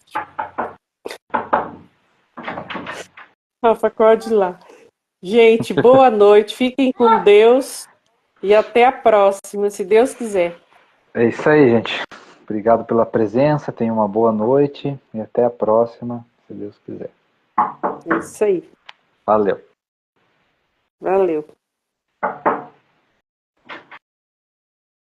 Rafa, acorde lá. Gente, boa noite. Fiquem com Deus. E até a próxima, se Deus quiser. É isso aí, gente. Obrigado pela presença. Tenha uma boa noite. E até a próxima, se Deus quiser. É isso aí. Valeu. Valeu.